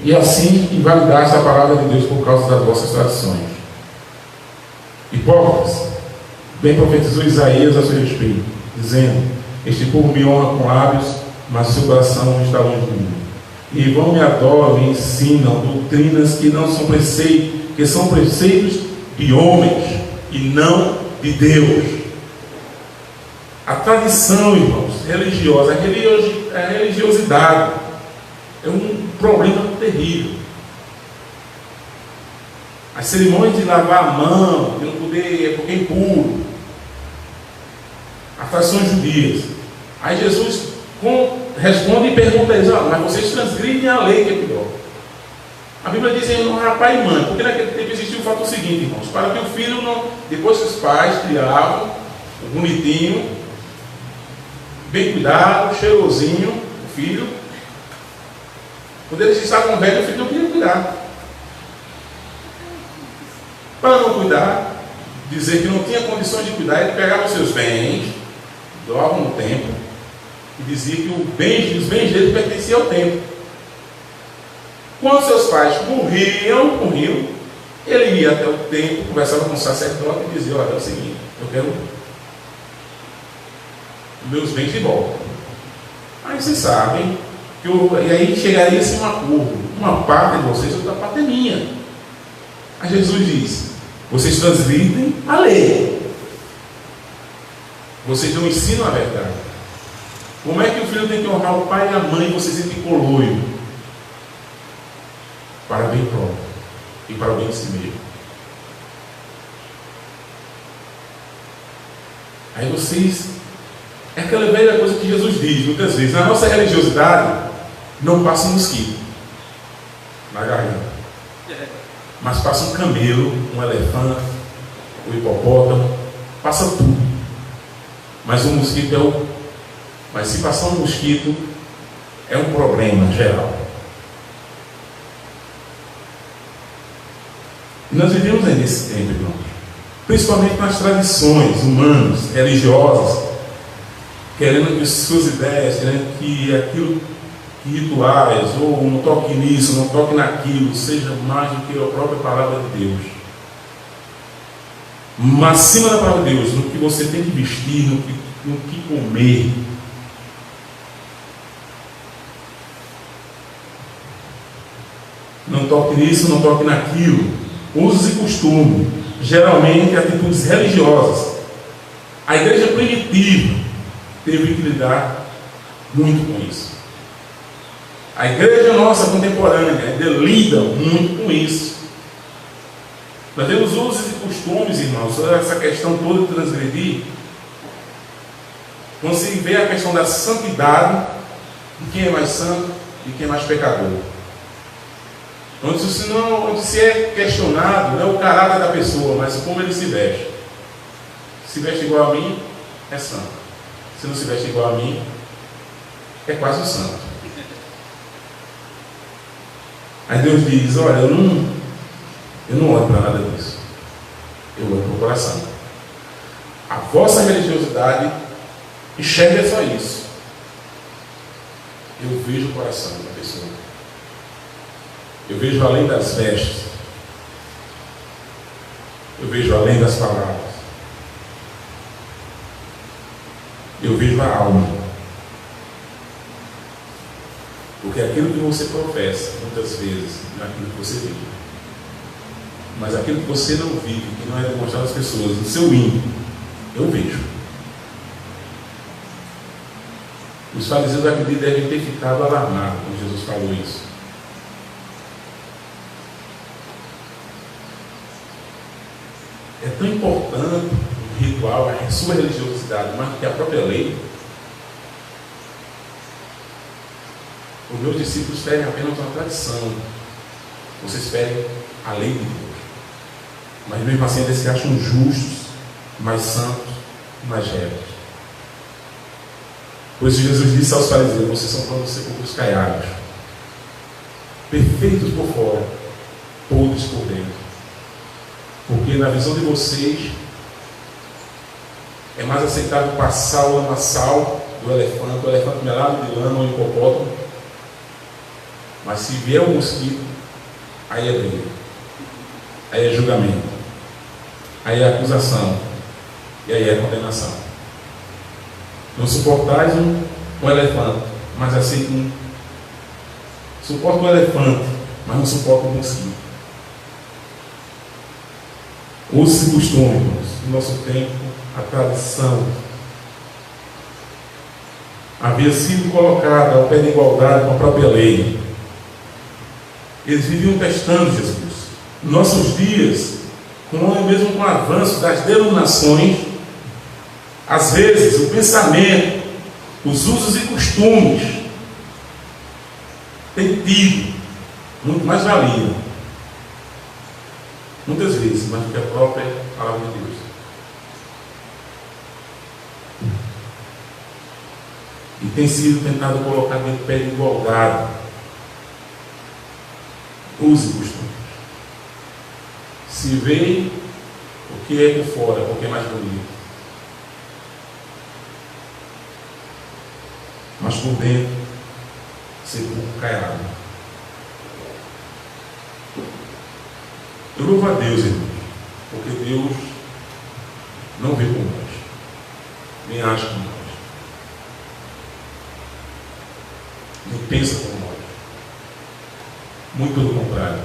e assim invalidaste a palavra de Deus por causa das vossas tradições. Hipócritas, bem profetizou Isaías a seu respeito, dizendo: este povo me honra com lábios, mas o seu coração está longe de mim. E vão me adoram e ensinam doutrinas que não são preceitos, que são preceitos de homens e não de Deus. A tradição, irmãos, religiosa, a religiosidade é um problema terrível. As cerimônias de lavar a mão, de não poder, porque é impuro, as tradições judias. Aí Jesus responde e pergunta a eles: mas vocês transgridem a lei, que é pior. A Bíblia diz em honrar pai e mãe, porque naquele tempo existia o fato seguinte, irmãos: para que o filho não, depois que os pais criavam, bonitinho, bem cuidado, cheirosinho, o filho, quando eles estavam velhos, o filho não queria cuidar. Para não cuidar, dizer que não tinha condições de cuidar, ele pegava os seus bens, doava no templo, e dizia que os bens dele pertenciam ao templo. Quando seus pais morriam, ele ia até o templo, conversava com o sacerdote e dizia: olha, é o seguinte, eu quero meus bens de volta. Aí vocês sabem que e aí chegaria-se um acordo, uma parte de vocês, outra parte é minha. Aí Jesus diz: vocês transgridem a lei, vocês não ensinam a verdade. Como é que o filho tem que honrar o pai e a mãe e vocês sentem coloio? Para bem próprio e para o bem de si mesmo. Aí vocês, é aquela velha coisa que Jesus diz muitas vezes: na nossa religiosidade não passa um mosquito na garganta, mas passa um camelo, um elefante, um hipopótamo, passa tudo. Mas o mosquito mas se passar um mosquito é um problema geral. E nós vivemos aí nesse tempo, irmãos, principalmente nas tradições humanas, religiosas, querendo que suas ideias, querendo que aquilo, que rituais, ou não toque nisso, não toque naquilo, seja mais do que a própria palavra de Deus. Mas acima da palavra de Deus, no que você tem que vestir, no que comer. Não toque nisso, não toque naquilo. Usos e costumes, geralmente atitudes religiosas. A igreja primitiva teve que lidar muito com isso. A igreja nossa contemporânea lida muito com isso. Nós temos usos e costumes, irmãos, sobre essa questão toda de transgredir. Quando se vê a questão da santidade, de quem é mais santo e quem é mais pecador. Onde se é questionado não é o caráter da pessoa, mas como ele se veste. Se veste igual a mim, é santo. Se não se veste igual a mim, é quase um santo. Aí Deus diz: olha, eu não olho para nada disso. Eu olho para o coração. A vossa religiosidade enxerga só isso. Eu vejo o coração da pessoa. Eu vejo além das vestes. Eu vejo além das palavras. Eu vejo a alma. Porque aquilo que você professa, muitas vezes, não é aquilo que você vive. Mas aquilo que você não vive, que não é demonstrado às pessoas, no seu íntimo, eu vejo. Os fariseus aqui devem ter ficado alarmados quando Jesus falou isso. É tão importante o ritual, a sua religiosidade, mais do que a própria lei. Os meus discípulos esperem apenas uma tradição. Vocês esperem a lei de Deus. Mas mesmo assim eles se acham justos, mais santos, mais retos. Por isso Jesus disse aos fariseus: vocês são panos sepulcros caiados, perfeitos por fora, podres por dentro. Porque na visão de vocês é mais aceitável passar o lamaçal do elefante, o elefante melado de lama ou hipopótamo. Mas se vier um mosquito, aí é briga, aí é julgamento, aí é acusação, e aí é condenação. Não suportais um elefante, mas aceitam suporta um elefante, mas não suporta um mosquito. Usos e costumes, no nosso tempo, a tradição havia sido colocada ao pé de igualdade com a própria lei. Eles viviam testando Jesus. Nos nossos dias, mesmo com o avanço das denominações, às vezes o pensamento, os usos e costumes têm tido muito mais valia, muitas vezes, mais do que a própria palavra de Deus. E tem sido tentado colocar em pé de igualdade usos e costumes. Se vê o que é por fora, porque é mais bonito, mas por dentro sepulcro caiado. Eu louvo a Deus, irmãos, porque Deus não vê como nós, nem age como nós, nem pensa como nós. Muito pelo contrário.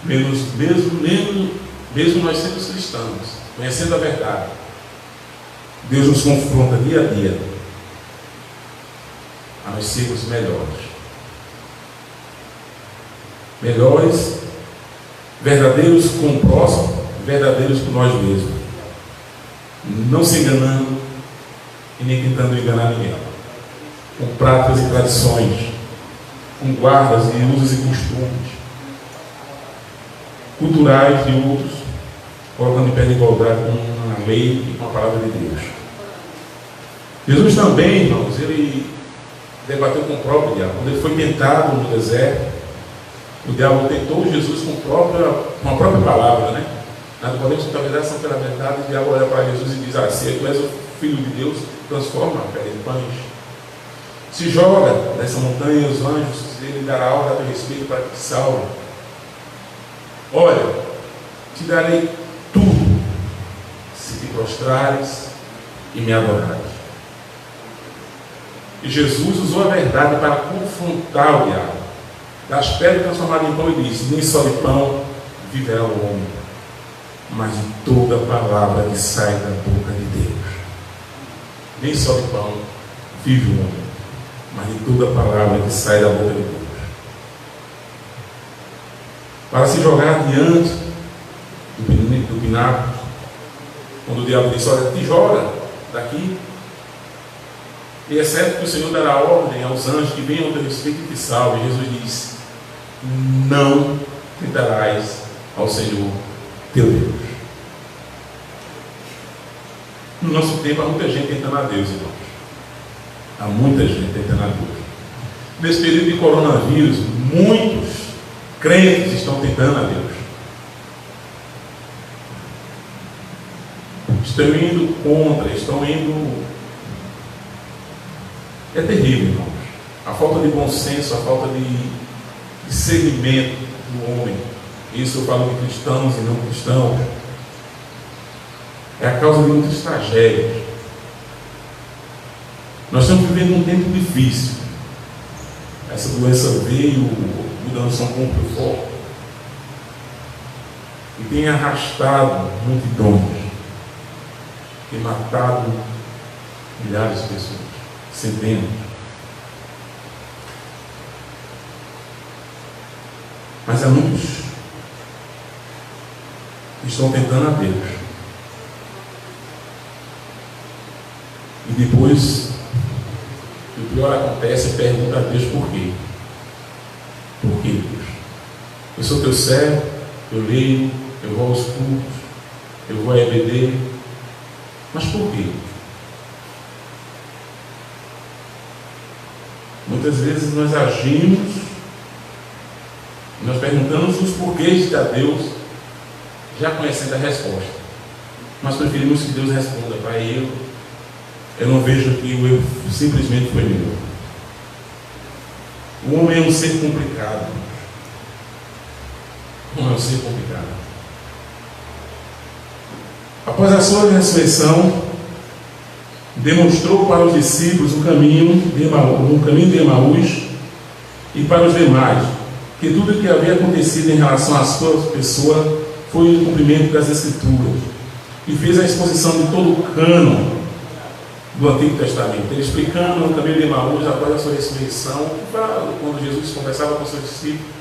Mesmo nós sendo cristãos, conhecendo a verdade, Deus nos confronta dia a dia a nós sermos melhores. Melhores, verdadeiros com o próximo, verdadeiros com nós mesmos. Não se enganando e nem tentando enganar ninguém. Com práticas e tradições, com guardas de usos e costumes, culturais e outros, colocando em pé de igualdade com a lei e com a palavra de Deus. Jesus também, irmãos, ele debateu com o próprio diabo. Quando ele foi tentado no deserto, o diabo tentou Jesus com a própria palavra, né? Nada podemos contar a verdade, são pela verdade. O diabo olha para Jesus e diz: se tu és o Filho de Deus, transforma a pedra em pães. Se joga dessa montanha e os anjos, ele dará ordem a teu respeito para que te salve. Olha, te darei tudo se te prostrares e me adorares. E Jesus usou a verdade para confrontar o diabo. Das pedras transformadas em pão, ele disse: nem só de pão viverá o homem, mas de toda palavra que sai da boca de Deus. Nem só de pão vive o homem, mas de toda palavra que sai da boca de Deus. Para se jogar diante do pináculo, quando o diabo disse: olha, te joga daqui. E é certo que o Senhor dará ordem aos anjos que venham ao teu respeito e te salvem. Jesus disse: não tentarás ao Senhor teu Deus. No nosso tempo há muita gente tentando a Deus, irmãos. Há muita gente tentando a Deus. Nesse período de coronavírus, muitos crentes estão tentando a Deus. Estão indo contra, estão indo... É terrível, irmãos. A falta de bom senso, a falta de segmento do homem. Isso eu falo de cristãos e não cristãos. É a causa de muitas tragédias. Nós estamos vivendo um tempo difícil. Essa doença veio mudando São Paulo forte e tem arrastado multidões, tem matado milhares de pessoas, centenas. Mas há muitos que estão tentando a Deus. E depois, o pior acontece, pergunta a Deus por quê. Por quê, Deus? Eu sou teu servo, eu leio, eu vou aos cultos, eu vou a EBD, mas por quê? Muitas vezes nós agimos, nós perguntamos os porquês de Deus, já conhecendo a resposta, mas preferimos que Deus responda para eu não vejo que o erro simplesmente foi meu. O homem é um ser complicado. O homem é um ser complicado. Após a sua ressurreição, demonstrou para os discípulos o caminho de Emaús e para os demais que tudo o que havia acontecido em relação à sua pessoa foi o cumprimento das Escrituras, e fez a exposição de todo o cânon do Antigo Testamento, ele explicando o caminho de Emaús após a sua ressurreição, quando Jesus conversava com seus discípulos,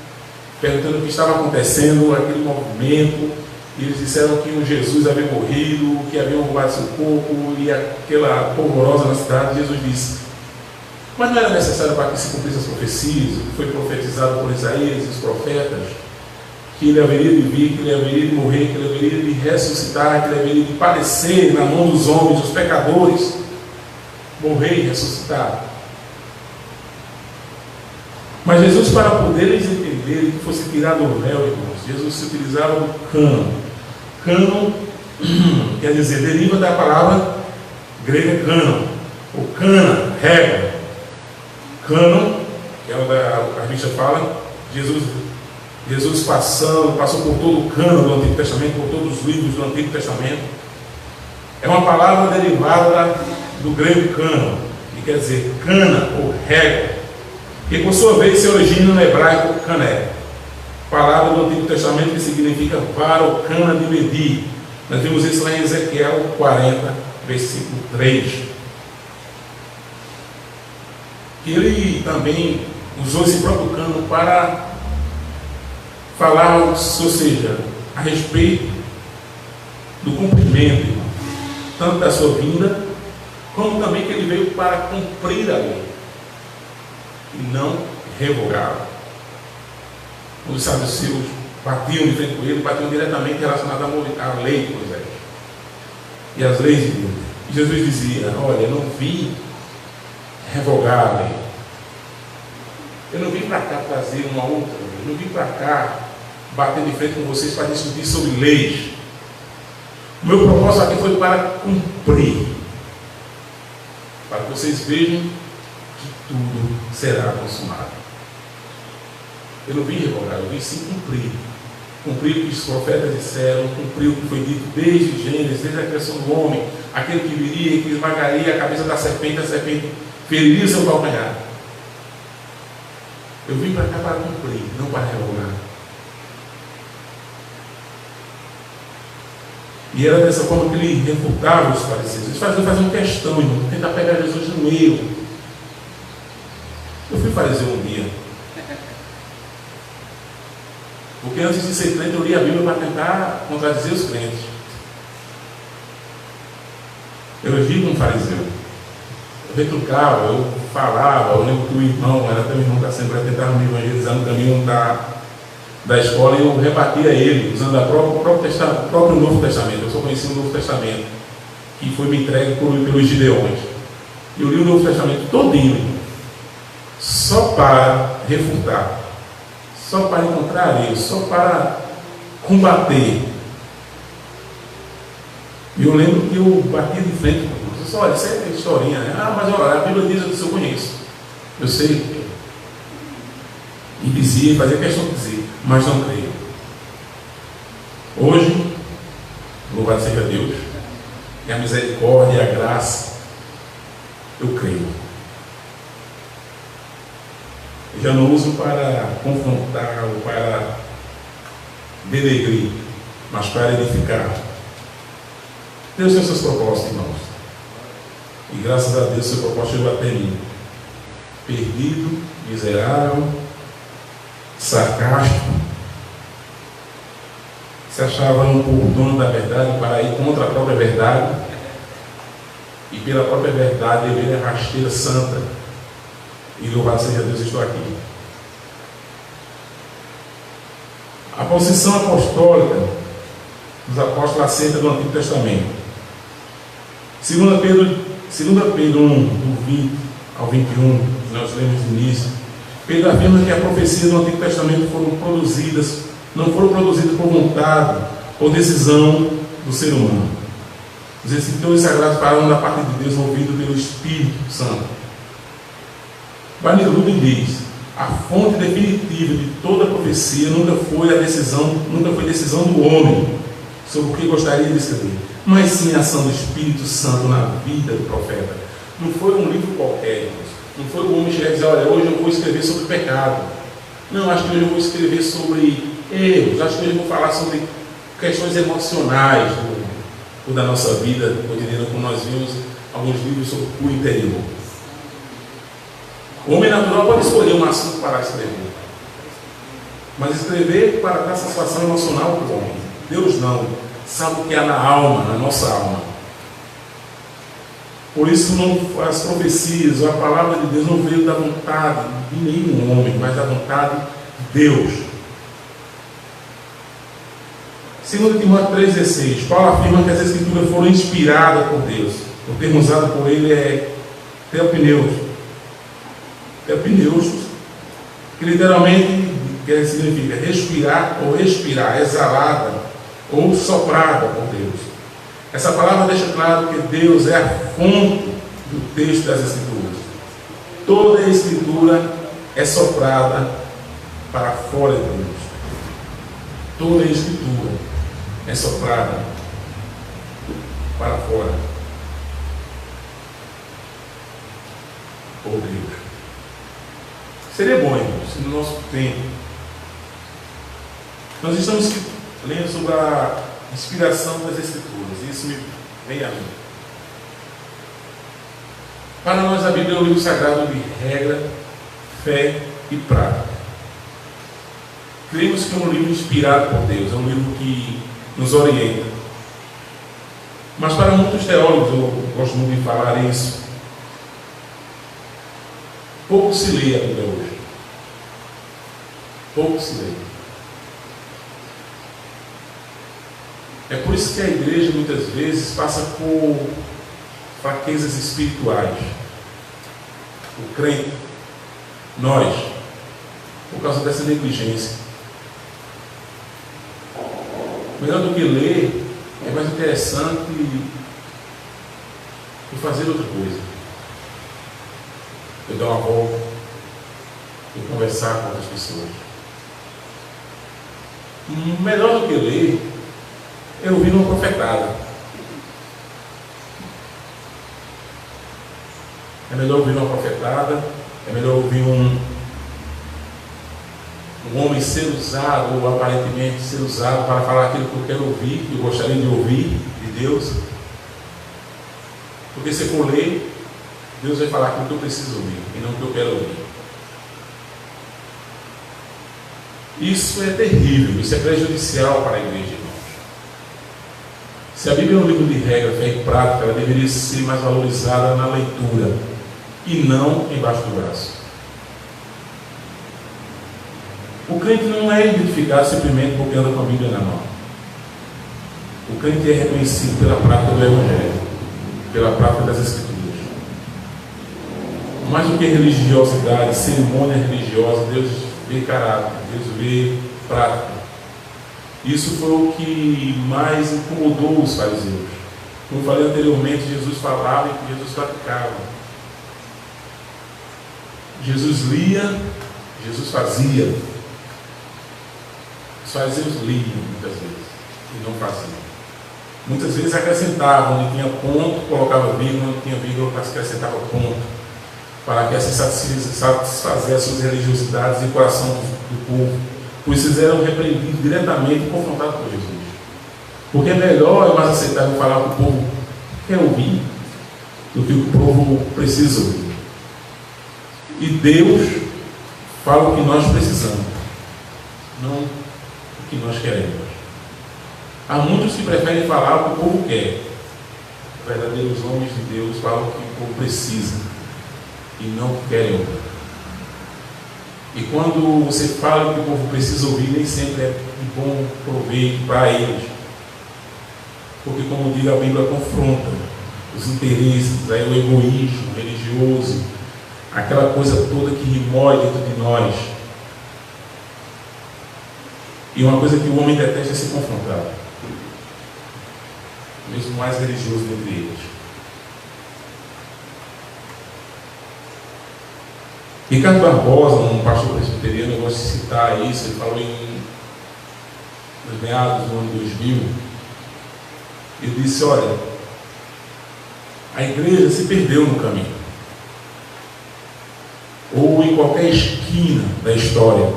perguntando o que estava acontecendo, aquele movimento, e eles disseram que um Jesus havia morrido, que haviam roubado seu corpo, e aquela polvorosa na cidade. Jesus disse: mas não era necessário para que se cumprissem as profecias, que foi profetizado por Isaías e os profetas, que ele haveria de vir, que ele haveria de morrer, que ele haveria de ressuscitar, que ele haveria de padecer na mão dos homens, dos pecadores, morrer e ressuscitar. Mas Jesus, para poder eles entenderem que fosse tirado o véu, irmãos, Jesus se utilizava do cânon. Cânon quer dizer, deriva da palavra grega cânon, ou cana, regra. Cânon, que a Bíblia fala, Jesus Jesus passou por todo o cano do Antigo Testamento, por todos os livros do Antigo Testamento. É uma palavra derivada do grego cano, que quer dizer cana ou régua, que por sua vez se origina no hebraico cané, palavra do Antigo Testamento que significa vara ou cana de medir. Nós vimos isso lá em Ezequiel 40, versículo 3. Que ele também usou esse próprio cano para falar, ou seja, a respeito do cumprimento, irmão, tanto da sua vinda, como também que ele veio para cumprir a lei e não revogá-la. Os saduceus batiam de frente com ele, batiam diretamente relacionado à lei de Moisés e as leis de Deus. E Jesus dizia: olha, eu não vim revogar a lei, eu não vim para cá trazer uma outra lei, eu não vim para cá bater de frente com vocês para discutir sobre leis. O meu propósito aqui foi para cumprir, para que vocês vejam que tudo será consumado. Eu não vim revogar, eu vim sim cumprir. Cumprir o que os profetas disseram, cumprir o que foi dito desde Gênesis, desde a criação do homem, aquele que viria e que esmagaria a cabeça da serpente, a serpente feriria seu calcanhar. Eu vim para cá para cumprir, não para revogar. E era dessa forma que ele refutava os fariseus. Eles faziam questão, irmão, tentar pegar Jesus no meio. Eu fui fariseu um dia. Porque antes de ser crente, eu li a Bíblia para tentar contradizer os crentes. Eu agi como fariseu. Eu retrucava, eu falava, eu lembro que o irmão, era teu irmão da Assembleia, tentava me evangelizar no caminho da escola, e eu rebatia ele, usando o próprio Novo Testamento. Eu só conheci o Novo Testamento, que foi me entregue pelos Gideões. E eu li o Novo Testamento todinho, só para refutar, só para encontrar erros, só para combater. E eu lembro que eu batia de frente com Deus. Eu disse: olha, isso é historinha, né? Mas olha, a Bíblia diz, eu conheço, eu sei. E dizia, e fazia questão de dizer, mas não creio. Hoje, louvado seja Deus, e a misericórdia e a graça, eu creio. Eu já não uso para confrontar ou para denegrir, mas para edificar. Deus tem os seus propósitos, irmãos. E graças a Deus, seu propósito chegou até mim. Perdido, miserável, sarcástico, se achava um dono da verdade para ir contra a própria verdade, e pela própria verdade ele é a rasteira santa, e louvado seja Deus, estou aqui. A posição apostólica dos apóstolos acerca do Antigo Testamento. 2 Pedro 1, do 20 ao 21, nós lemos no início. Pedro afirma que a profecia do Antigo Testamento não foram produzidas por vontade ou decisão do ser humano. Os escritores sagrados falaram da parte de Deus, movido pelo Espírito Santo. Barney Rubin diz: a fonte definitiva de toda a profecia nunca foi decisão do homem sobre o que gostaria de escrever, mas sim a ação do Espírito Santo na vida do profeta. Não foi um livro qualquer, irmãos. Não foi o homem chegar e dizer: olha, hoje eu vou escrever sobre pecado. Não, acho que hoje eu vou escrever sobre erros. Acho que hoje eu vou falar sobre questões emocionais da nossa vida cotidiana, como nós vimos alguns livros sobre o interior. O homem natural pode escolher um assunto para escrever, mas escrever para dar satisfação emocional para o homem. Deus não. Sabe o que há na alma, na nossa alma. Por isso as profecias, a palavra de Deus não veio da vontade de nenhum homem, mas da vontade de Deus. 2 Timóteo 3,16, Paulo afirma que as Escrituras foram inspiradas por Deus. O termo usado por ele é teopneus, que literalmente significa respirar ou expirar, exalada ou soprada por Deus. Essa palavra deixa claro que Deus é a fonte do texto das Escrituras. Toda a Escritura é soprada para fora de Deus. Toda a Escritura é soprada para fora por Deus. Seria bom, irmãos, se no nosso tempo nós estamos lendo sobre a inspiração das Escrituras, e isso me vem a mim. Para nós, a Bíblia é um livro sagrado de regra, fé e prática. Cremos que é um livro inspirado por Deus, é um livro que nos orienta. Mas para muitos teólogos, eu gosto muito de falar isso, pouco se lê a Bíblia hoje. Pouco se lê. É por isso que a igreja muitas vezes passa por fraquezas espirituais. O crente, nós, por causa dessa negligência. Melhor do que ler, é mais interessante eu fazer outra coisa. Eu dar uma volta, eu conversar com outras pessoas. Melhor do que ler, é ouvir uma profetada. É melhor ouvir uma profetada, é melhor ouvir um homem ser usado, ou aparentemente ser usado para falar aquilo que eu quero ouvir, que eu gostaria de ouvir de Deus. Porque se for ler, Deus vai falar aquilo que eu preciso ouvir, e não o que eu quero ouvir. Isso é terrível, isso é prejudicial para a igreja, irmãos. Se a Bíblia é um livro de regra, fé e prática, ela deveria ser mais valorizada na leitura, e não embaixo do braço. O crente não é identificado simplesmente porque anda com a Bíblia na mão. O crente é reconhecido pela prática do Evangelho, pela prática das Escrituras. Mais do que religiosidade, cerimônia religiosa, Deus vê caráter, Deus vê prática. Isso foi o que mais incomodou os fariseus. Como eu falei anteriormente, Jesus falava e Jesus praticava. Jesus lia, Jesus fazia. Os fariseus liam muitas vezes e não faziam. Muitas vezes acrescentavam, onde tinha ponto, colocava vírgula, onde tinha vírgula, acrescentava ponto, para que assim satisfazer as suas religiosidades e o coração do povo. Por isso eles eram repreendidos diretamente e confrontados por Jesus. Porque é melhor e mais aceitável falar o que o povo quer ouvir do que o povo precisa ouvir. E Deus fala o que nós precisamos, não o que nós queremos. Há muitos que preferem falar o que o povo quer. Verdadeiros homens de Deus falam o que o povo precisa e não o que querem ouvir. E quando você fala o que o povo precisa ouvir, nem sempre é de bom proveito para eles. Porque, como diz a Bíblia, confronta os interesses, aí o egoísmo religioso, aquela coisa toda que remói dentro de nós. E uma coisa que o homem detesta é ser confrontado, mesmo mais religioso dentre eles. Ricardo Barbosa, um pastor presbiteriano, eu gosto de citar isso, ele falou nos meados do ano 2000, ele disse: olha, a igreja se perdeu no caminho, ou em qualquer esquina da história,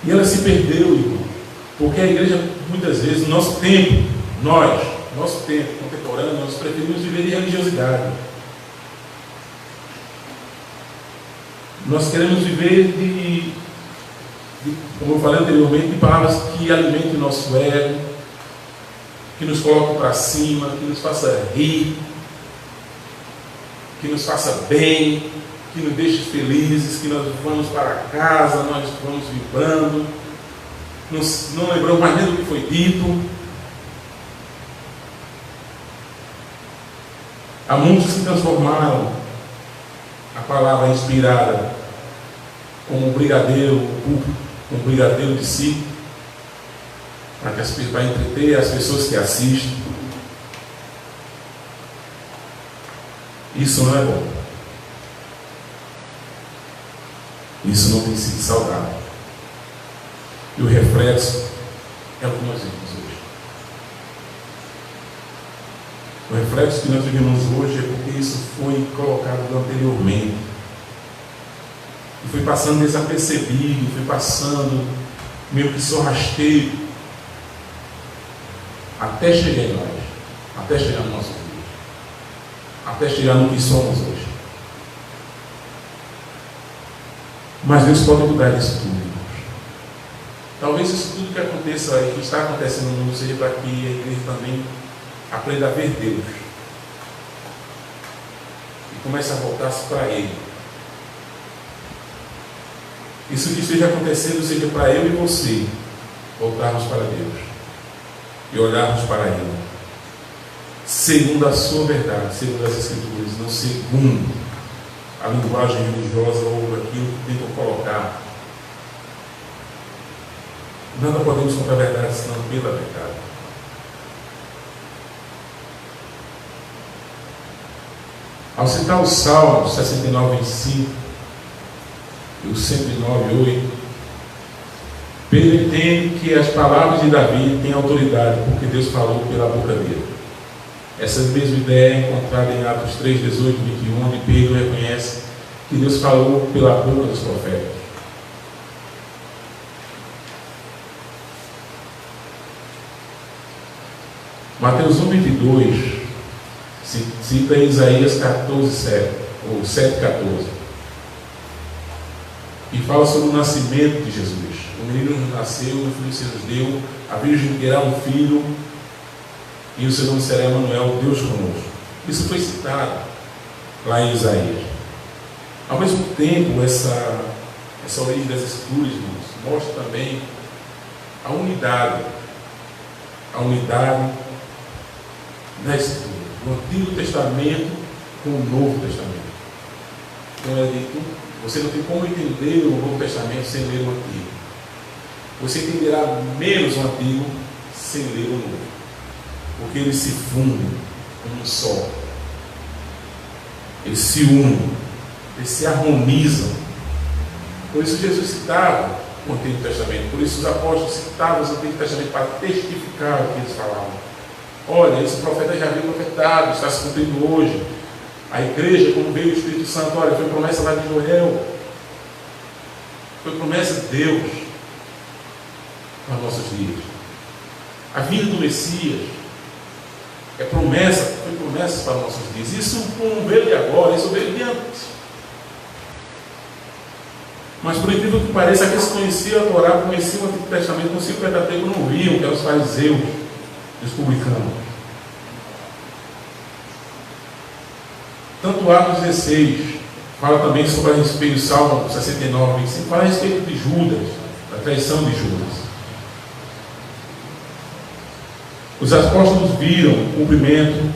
e ela se perdeu, irmão, porque a igreja, muitas vezes, no nosso tempo, nosso tempo contemporâneo, nós preferimos viver de religiosidade. Nós queremos viver de, como eu falei anteriormente, de palavras que alimentem o nosso ego, que nos coloquem para cima, que nos faça rir, que nos faça bem, que nos deixe felizes, que nós vamos para casa, nós vamos vibrando, não lembramos mais nem do que foi dito. Há muitos que transformaram a palavra inspirada como um brigadeiro público, um brigadeiro de si, para entreter as pessoas que assistem. Isso não é bom. Isso não tem sido saudável. E o reflexo É o que nós vivemos hoje. O reflexo que nós vivemos hoje é porque isso foi colocado anteriormente. E foi passando desapercebido, foi passando meio que só rasteiro, até chegar em nós, até chegar no nosso filho, até chegar no que somos hoje. Mas Deus pode mudar isso tudo, irmãos. Talvez isso tudo que aconteça e que está acontecendo no mundo seja para que a igreja também aprenda a ver Deus e comece a voltar-se para Ele. Isso que esteja acontecendo seja para eu e você voltarmos para Deus e olharmos para Ele segundo a sua verdade, segundo as Escrituras, não segundo a linguagem religiosa ou aquilo que tentam colocar. Nada podemos contra a verdade senão pela verdade. Ao citar o Salmo 69, 25 e o 109, 8, Pedro entende que as palavras de Davi têm autoridade, porque Deus falou pela boca dele. Essa mesma ideia é encontrada em Atos 3, 18, 21, onde Pedro reconhece que Deus falou pela boca dos profetas. Mateus 1, 22 cita Isaías 14, 7, ou 7, 14, e fala sobre o nascimento de Jesus. O menino nos nasceu, o filho se nos deu, a virgem terá um filho, e o seu nome será Emanuel, Deus conosco. Isso foi citado lá em Isaías. Ao mesmo tempo, essa origem das Escrituras, irmãos, mostra também a unidade da Escritura, do Antigo Testamento com o Novo Testamento. Então é dito, você não tem como entender o Novo Testamento sem ler o Antigo. Você entenderá menos o Antigo sem ler o Novo, porque eles se fundem em um só. Eles se unem, eles se harmonizam. Por isso Jesus citava o Antigo Testamento, por isso os apóstolos citavam o Antigo Testamento para testificar o que eles falavam. Olha, esse profeta já veio profetado, está se cumprindo hoje. A igreja, como veio o Espírito Santo, olha, foi promessa lá de Joel, foi promessa de Deus para os nossos dias. A vinda do Messias foi promessa para os nossos dias. Isso não veio de agora, isso veio de antes. Mas por incrível que pareça, aqueles que conheciam a Torá, conheciam o Antigo Testamento, conheciam o Pentateuco, não viam, que eram os fariseus, os publicanos. Tanto Atos 16 fala também sobre a respeito do Salmo 69, 25, fala a respeito de Judas, da traição de Judas. Os apóstolos viram o cumprimento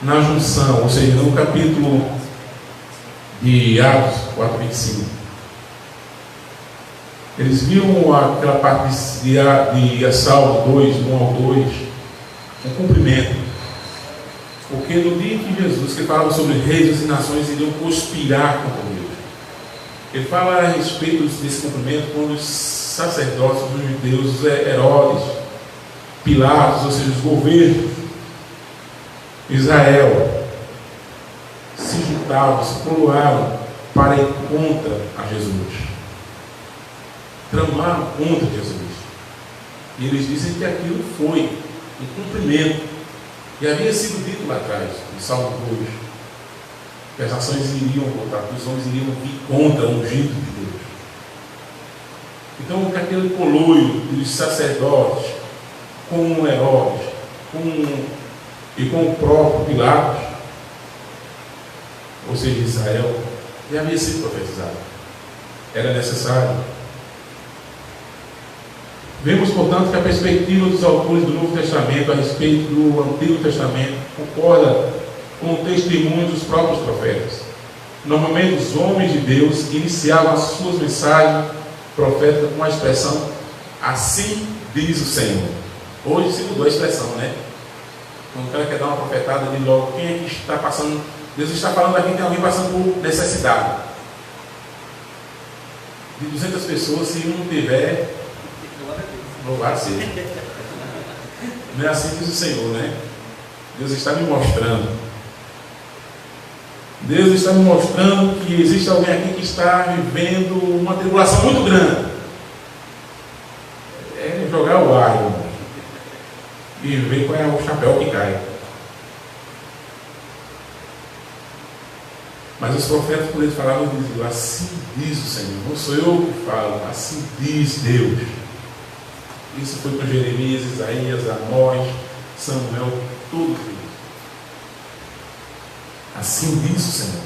na junção, ou seja, no capítulo de Atos 4, 25. Eles viram aquela parte de Salmo 2, 1 ao 2, um cumprimento. Porque no dia que Jesus, que falava sobre reis e nações, iriam conspirar contra Deus. Ele fala a respeito desse cumprimento quando os sacerdotes, os judeus, os Herodes, Pilatos, ou seja, os governos de Israel, se juntavam, se colocaram para ir contra a Jesus. Tramaram contra Jesus. E eles dizem que aquilo foi um cumprimento. E havia sido dito lá atrás, no Salmo 2, que as nações iriam voltar, que os homens iriam vir contra o ungido de Deus. Então, aquele coloio dos sacerdotes, com Herodes, e com o próprio Pilatos, ou seja, Israel, já havia sido profetizado. Era necessário. Vemos, portanto, que a perspectiva dos autores do Novo Testamento a respeito do Antigo Testamento concorda com o testemunho dos próprios profetas. Normalmente, os homens de Deus iniciavam as suas mensagens proféticas com a expressão "assim diz o Senhor". Hoje se mudou a expressão, né? Quando o cara quer dar uma profetada, diz logo: quem é que está passando? Deus está falando aqui, tem alguém passando por necessidade. De 200 pessoas, se um não tiver, Louvado seja. Não é assim que diz o Senhor, né? Deus está me mostrando. Deus está me mostrando que existe alguém aqui que está vivendo uma tribulação muito grande. É jogar o ar, irmão, e ver qual é o chapéu que cai. Mas os profetas, quando eles falavam, diziam: assim diz o Senhor. Não sou eu que falo, assim diz Deus. Isso foi com Jeremias, Isaías, Amós, Samuel, todos eles. Assim diz o Senhor.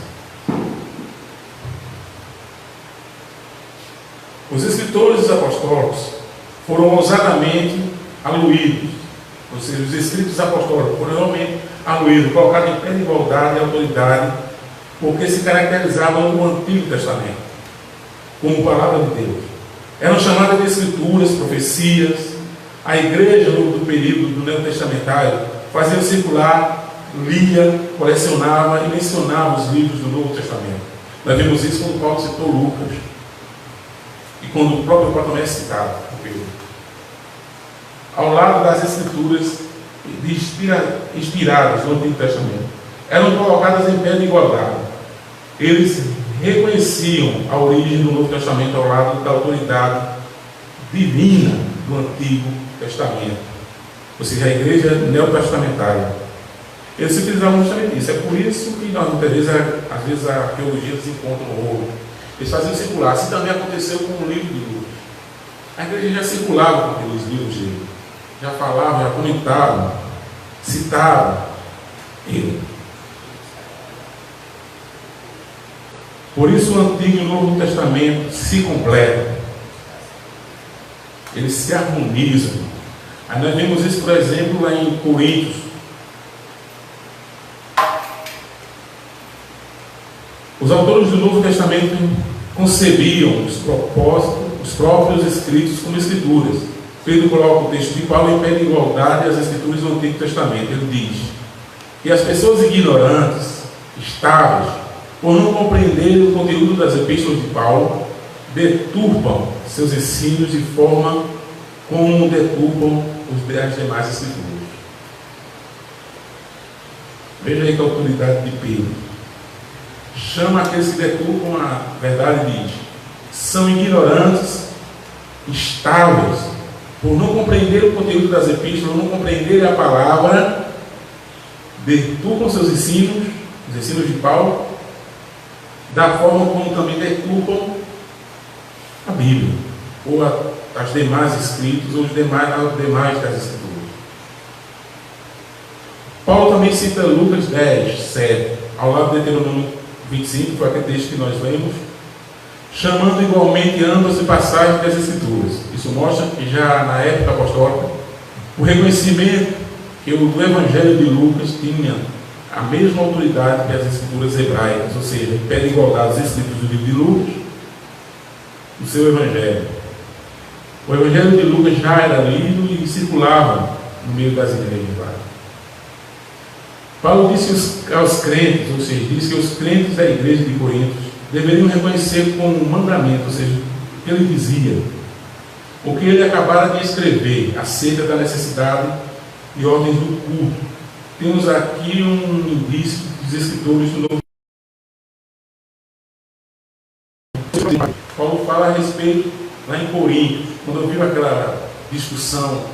Os escritores dos apóstolos foram ousadamente aluídos, ou seja, os escritos apostólicos foram realmente aluídos, colocados em pé de igualdade e autoridade, porque se caracterizavam no Antigo Testamento como palavra de Deus. Eram chamadas de escrituras, profecias. A igreja do período do Neotestamentário fazia circular, lia, colecionava e mencionava os livros do Novo Testamento. Nós vimos isso quando Paulo citou Lucas e quando o próprio Bartolomé é citado por Pedro. Ao lado das escrituras inspiradas no Antigo Testamento, eram colocadas em pé de igualdade. Eles reconheciam a origem do Novo Testamento ao lado da autoridade divina do Antigo Testamento, ou seja, a igreja neotestamentária. Eles utilizavam justamente isso. É por isso que nós, muitas vezes, às vezes a teologia desencontra o ouro. Eles faziam circular. Assim também aconteceu com o livro de Lucas. A igreja já circulava com aqueles livros dele, já falavam, já comentavam, citavam ele. Por isso o Antigo e o Novo Testamento se completam. Eles se harmonizam. Aí nós vemos isso, por exemplo, lá em Coríntios. Os autores do Novo Testamento concebiam os próprios escritos como escrituras. Pedro coloca o texto de Paulo em pé de igualdade às escrituras do Antigo Testamento. Ele diz: e as pessoas ignorantes, estáveis, por não compreender o conteúdo das epístolas de Paulo, deturpam seus ensinos de forma como deturpam as demais escrituras. Veja aí que a autoridade de Pedro chama aqueles que deturpam a verdade e diz: são ignorantes, estáveis, por não compreender o conteúdo das epístolas, não compreender a palavra, deturpam seus ensinos, os ensinos de Paulo, da forma como também deturpam a Bíblia, ou as demais escritos, ou os demais das escrituras. Paulo também cita Lucas 10, 7, ao lado de Deuteronômio 25, que foi aquele texto que nós lemos, chamando igualmente ambas as passagens das escrituras. Isso mostra que já na época apostólica, o reconhecimento que o Evangelho de Lucas tinha a mesma autoridade que as escrituras hebraicas, ou seja, em pé de igualdade os escritos do livro de Lucas, o seu Evangelho. O Evangelho de Lucas já era lido e circulava no meio das igrejas lá. Paulo disse aos crentes, ou seja, disse que os crentes da igreja de Corinto deveriam reconhecer como um mandamento, ou seja, o que ele dizia, o que ele acabara de escrever acerca da necessidade e ordens do culto. Temos aqui um indício dos escritores do Novo Testamento. Paulo fala a respeito lá em Corinto, quando ouviu aquela discussão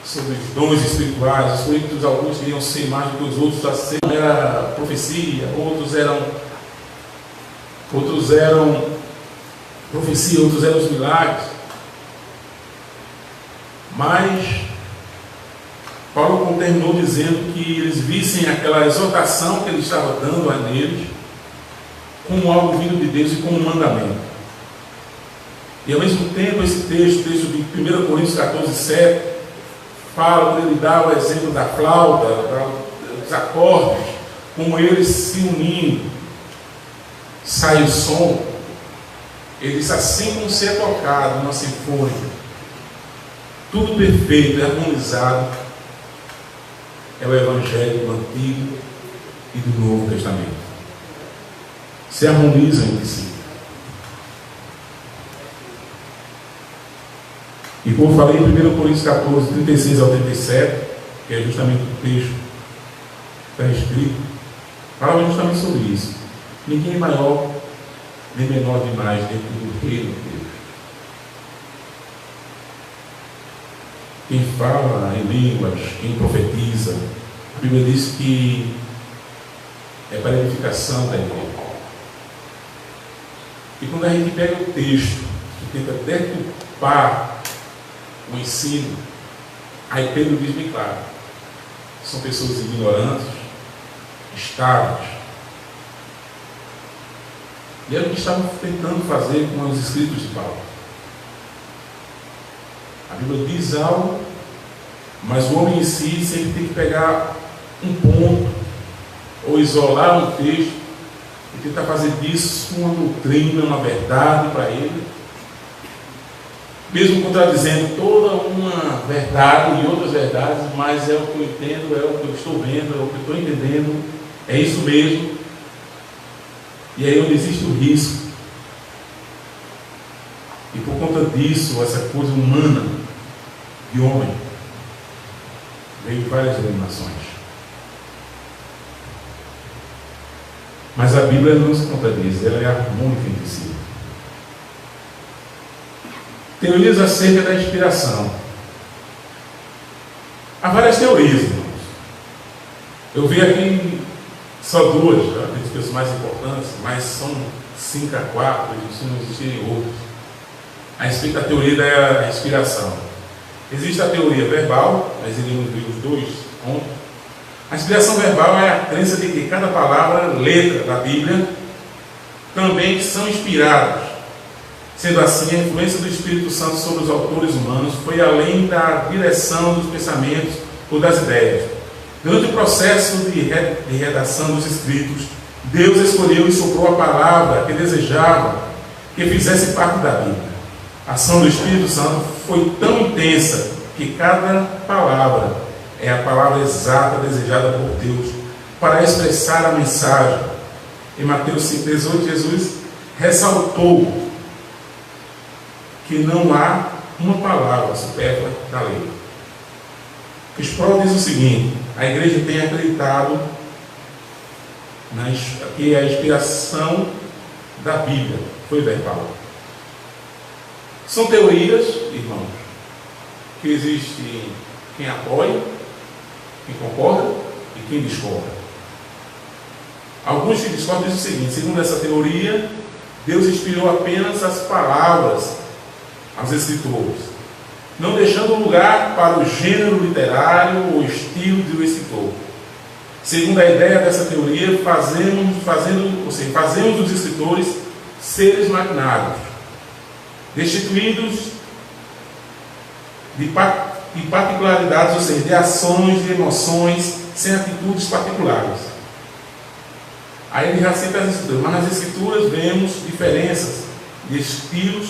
sobre os dons espirituais. Os coríntios, alguns queriam ser mais do que os outros, era profecia, outros eram profecia, outros eram os milagres. Mas Paulo terminou dizendo que eles vissem aquela exortação que ele estava dando a neles como algo vindo de Deus e como um mandamento. E ao mesmo tempo esse texto de 1 Coríntios 14, 7, fala, quando ele dá o exemplo da flauta, dos acordes, como eles se unindo, sai o som. Ele diz: assim como se é tocado numa sinfônica, tudo perfeito e harmonizado, é o Evangelho do Antigo e do Novo Testamento. Se harmonizam entre si. E como eu falei em 1 Coríntios 14, 36 ao 37, que é justamente o texto que está escrito, fala justamente sobre isso. Ninguém é maior nem menor demais dentro do reino de Deus. Quem fala em línguas, quem profetiza, a Bíblia diz que é para a edificação da igreja. E quando a gente pega o texto e tenta deturpar o ensino, aí Pedro diz bem claro: são pessoas ignorantes, estáveis. E era o que estavam tentando fazer com os escritos de Paulo. A Bíblia diz algo, mas o homem em si sempre tem que pegar um ponto, ou isolar um texto, e tentar fazer disso uma doutrina, uma verdade para ele, mesmo contradizendo toda uma verdade e outras verdades, mas é o que eu entendo, é o que eu estou vendo, é o que eu estou entendendo, é isso mesmo. E aí onde existe o risco. E por conta disso, essa coisa humana de homem, veio várias denominações. Mas a Bíblia não se contradiz, ela é harmônica entre si. Teorias acerca da inspiração. Há várias teorias, irmãos. Eu vi aqui só duas, acredito que as mais importantes, mas são 5 a 4, se não existirem outras. A respeito da teoria da inspiração. Existe a teoria verbal, nós iremos ver os dois ontem. A inspiração verbal é a crença de que cada palavra, letra da Bíblia, também são inspiradas. Sendo assim, a influência do Espírito Santo sobre os autores humanos foi além da direção dos pensamentos ou das ideias. Durante o processo de redação dos escritos, Deus escolheu e soprou a palavra que desejava que fizesse parte da Bíblia. A ação do Espírito Santo foi tão intensa que cada palavra é a palavra exata desejada por Deus para expressar a mensagem. Em Mateus 5,18, Jesus ressaltou que não há uma palavra supérflua da lei. Sproul diz o seguinte: a igreja tem acreditado que a inspiração da Bíblia foi verbal. São teorias, irmãos, que existe quem apoia, quem concorda e quem discorda. Alguns que discordam dizem o seguinte: segundo essa teoria, Deus inspirou apenas as palavras aos escritores, não deixando lugar para o gênero literário ou estilo do escritor. Segundo a ideia dessa teoria, fazemos dos escritores seres maquinários, destituídos de particularidades, ou seja, de ações, de emoções, sem atitudes particulares. Aí ele já cita as escrituras, mas nas escrituras vemos diferenças de estilos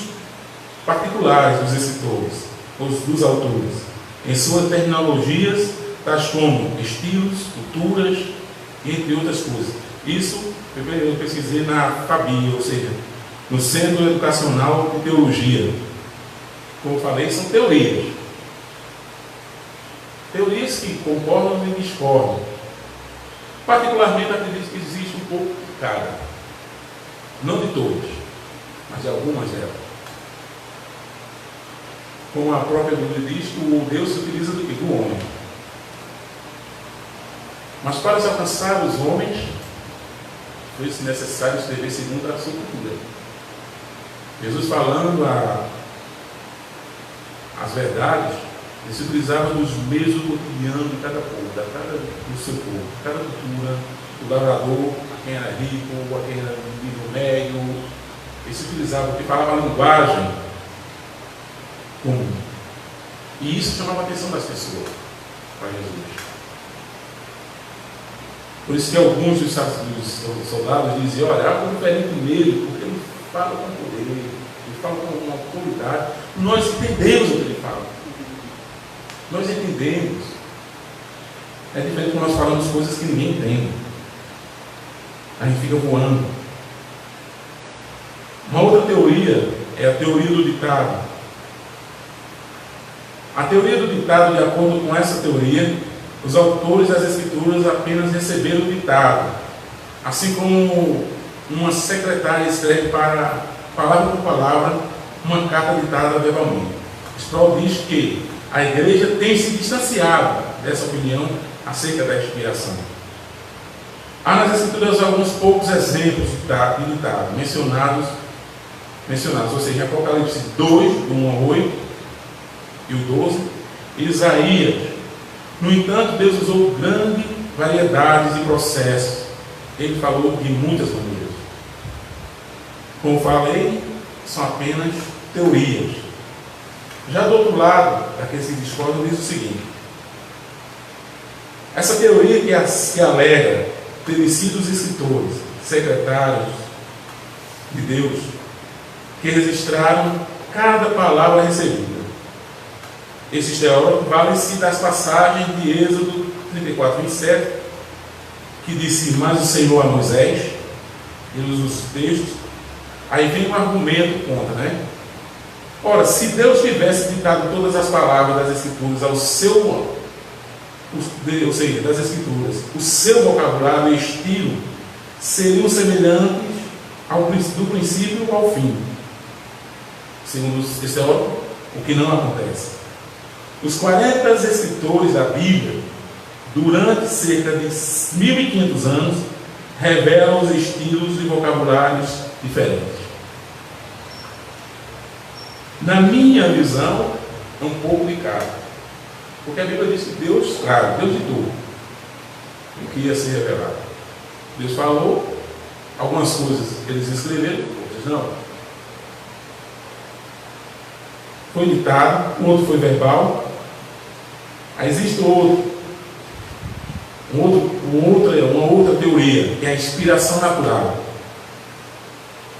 particulares dos escritores, dos autores, em suas terminologias, tais como estilos, culturas, entre outras coisas. Isso eu pesquisei na FABI, ou seja, no Centro Educacional de Teologia. Como eu falei, são teorias. Teorias que concordam e discordam. Particularmente, acredito que existe um pouco de cada. Não de todas, mas de algumas delas. Como a própria Bíblia diz, o Deus se utiliza do homem. Mas para se alcançar os homens, foi-se necessário escrever segundo a sua cultura. Jesus, falando as verdades, ele se utilizava dos meios do cotidiano de cada povo, do seu povo, cada cultura, do lavrador, a quem era rico, a quem era de nível médio. Ele se utilizava, porque falava a linguagem comum. E isso chamava a atenção das pessoas para Jesus. Por isso que alguns dos soldados diziam: olha, há algo diferente nele, porque ele fala com poder, ele fala com uma autoridade. Nós entendemos o que ele fala. Nós entendemos. É diferente quando nós falamos coisas que ninguém entende. A gente fica voando. Uma outra teoria é a teoria do ditado. A teoria do ditado, de acordo com essa teoria, os autores das Escrituras apenas receberam o ditado, assim como uma secretária escreve para, palavra por palavra, uma carta ditada verbalmente. Sproul diz que a igreja tem se distanciado dessa opinião acerca da inspiração. Há nas Escrituras alguns poucos exemplos de ditado mencionados, ou seja, Apocalipse 2, do 1 ao 8 e o 12, Isaías. No entanto, Deus usou grande variedades de processos. Ele falou de muitas maneiras. Como falei, são apenas teorias. Já do outro lado, daqueles que discordam, diz o seguinte: essa teoria que alega terem sido os escritores, secretários de Deus, que registraram cada palavra recebida. Esses teólogos valem-se das passagens de Êxodo 34, 27, que disse: mas o Senhor a Moisés, ele usa os textos, aí vem um argumento contra, né? Ora, se Deus tivesse ditado todas as palavras das Escrituras ao seu, ou seja, das Escrituras, o seu vocabulário e estilo seriam semelhantes do princípio ao fim. Segundo esse teólogo, o que não acontece. Os 40 escritores da Bíblia, durante cerca de 1500 anos, revelam os estilos e vocabulários diferentes. Na minha visão, é um pouco de cada. Porque a Bíblia diz que Deus, claro, Deus ditou o que ia ser revelado. Deus falou, algumas coisas eles escreveram, outras não. Foi ditado, o outro foi verbal. Aí existe uma outra teoria, que é a inspiração natural.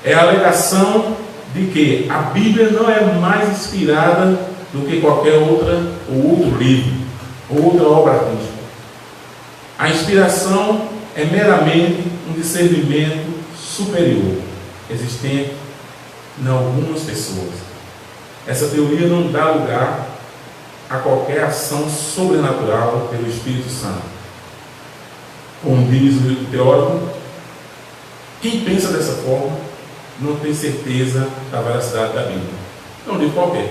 É a alegação de que a Bíblia não é mais inspirada do que qualquer outra ou outro livro, ou outra obra artística. A inspiração é meramente um discernimento superior, existente em algumas pessoas. Essa teoria não dá lugar a qualquer ação sobrenatural pelo Espírito Santo. Como diz o teórico, quem pensa dessa forma não tem certeza da veracidade da Bíblia. Não digo qualquer.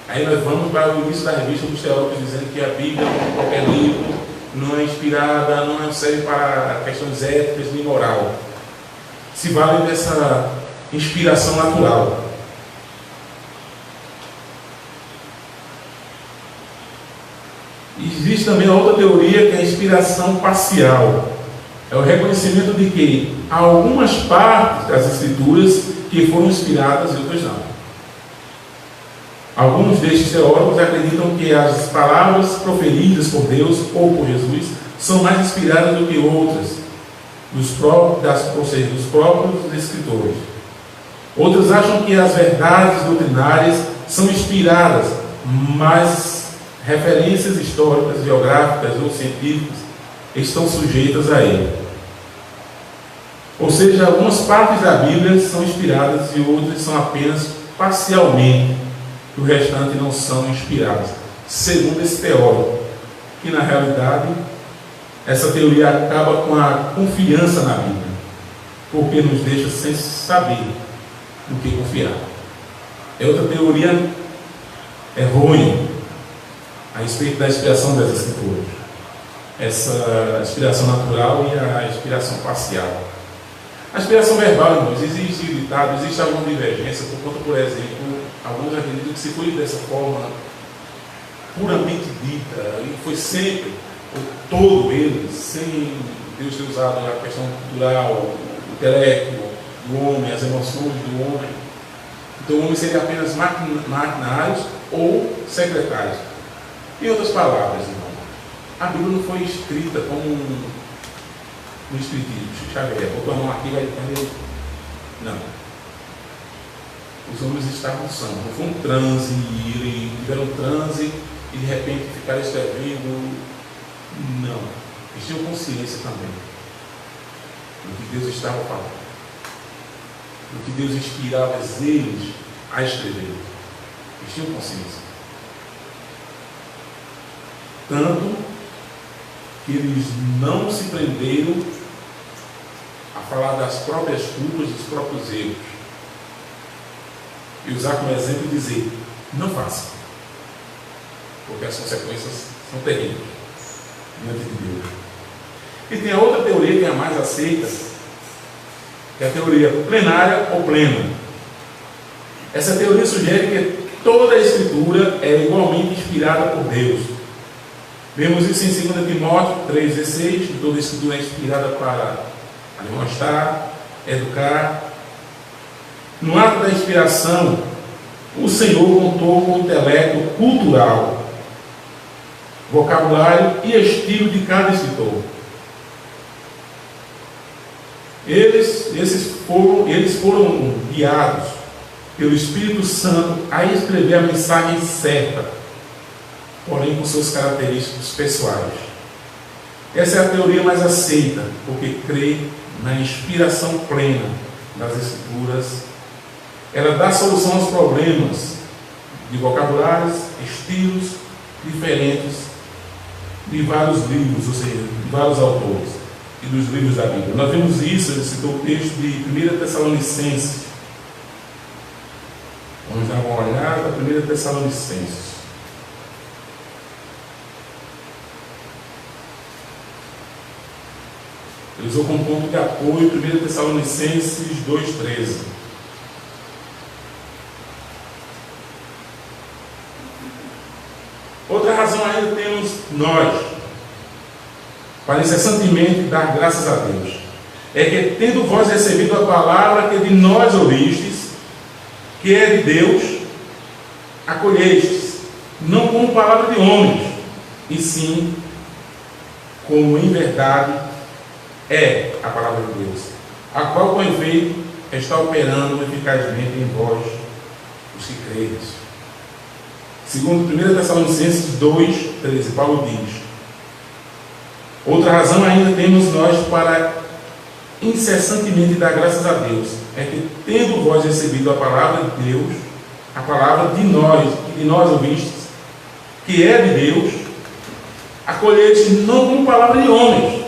Aí nós vamos para o início da revista dos teólogos dizendo que a Bíblia, como qualquer livro, não é inspirada, não serve para questões éticas nem moral. Se vale dessa inspiração natural. Existe também a outra teoria, que é a inspiração parcial. É o reconhecimento de que há algumas partes das Escrituras que foram inspiradas e outras não. Alguns destes teólogos acreditam que as palavras proferidas por Deus ou por Jesus são mais inspiradas do que outras dos próprios escritores. Outros acham que as verdades doutrinárias são inspiradas, mas referências históricas, geográficas ou científicas estão sujeitas a ele. Ou seja, algumas partes da Bíblia são inspiradas e outras são apenas parcialmente, e o restante não são inspiradas, segundo esse teórico, que na realidade essa teoria acaba com a confiança na Bíblia, porque nos deixa sem saber no que confiar. É outra teoria errônea a respeito da inspiração das Escrituras, essa inspiração natural e a inspiração parcial. A inspiração verbal, irmãos, existe ditado, existe alguma divergência, por conta, por exemplo, alguns acreditam que se foi dessa forma puramente dita, e foi sempre, todo ele, sem Deus ter usado a questão cultural, o intelecto do homem, as emoções do homem. Então o homem seria apenas maquinários ou secretários. Em outras palavras, irmão, a Bíblia não foi escrita como um espiritismo, Chico Xavier, botou a mão aqui e vai entender. Não. Os homens estavam sãos, não foi um transe, e tiveram um transe e de repente ficaram escrevendo. Não. Eles tinham consciência também do que Deus estava falando, do que Deus inspirava eles a escrever. Eles tinham consciência. Tanto que eles não se prenderam a falar das próprias culpas, dos próprios erros. E usar como exemplo e dizer, não faça. Porque as consequências são terríveis diante de Deus. E tem a outra teoria que é a mais aceita, que é a teoria plenária ou plena. Essa teoria sugere que toda a Escritura é igualmente inspirada por Deus. Vemos isso em 2 Timóteo 3,16, que toda a Escritura é inspirada para demonstrar, educar. No ato da inspiração, o Senhor contou com o intelecto cultural, vocabulário e estilo de cada escritor. Eles foram guiados pelo Espírito Santo a escrever a mensagem certa, porém com suas características pessoais. Essa é a teoria mais aceita, porque crê na inspiração plena das Escrituras. Ela dá solução aos problemas de vocabulários, estilos diferentes de vários livros, ou seja, de vários autores e dos livros da Bíblia. Nós vemos isso, ele citou o texto de 1 Tessalonicenses. Vamos dar uma olhada para 1 Tessalonicenses. Ele usou como ponto de apoio 1 Tessalonicenses 2,13. Outra razão ainda temos nós, para incessantemente dar graças a Deus, é que tendo vós recebido a palavra que de nós ouvistes, que é de Deus, acolhestes, não como palavra de homens, e sim como em verdade é a palavra de Deus, a qual com efeito está operando eficazmente em vós, os que credes. Segundo 1 Tessalonicenses 2,13, Paulo diz: outra razão ainda temos nós para incessantemente dar graças a Deus, é que tendo vós recebido a palavra de Deus, a palavra de nós, que de nós ouvistes, que é de Deus, acolheste não como palavra de homens,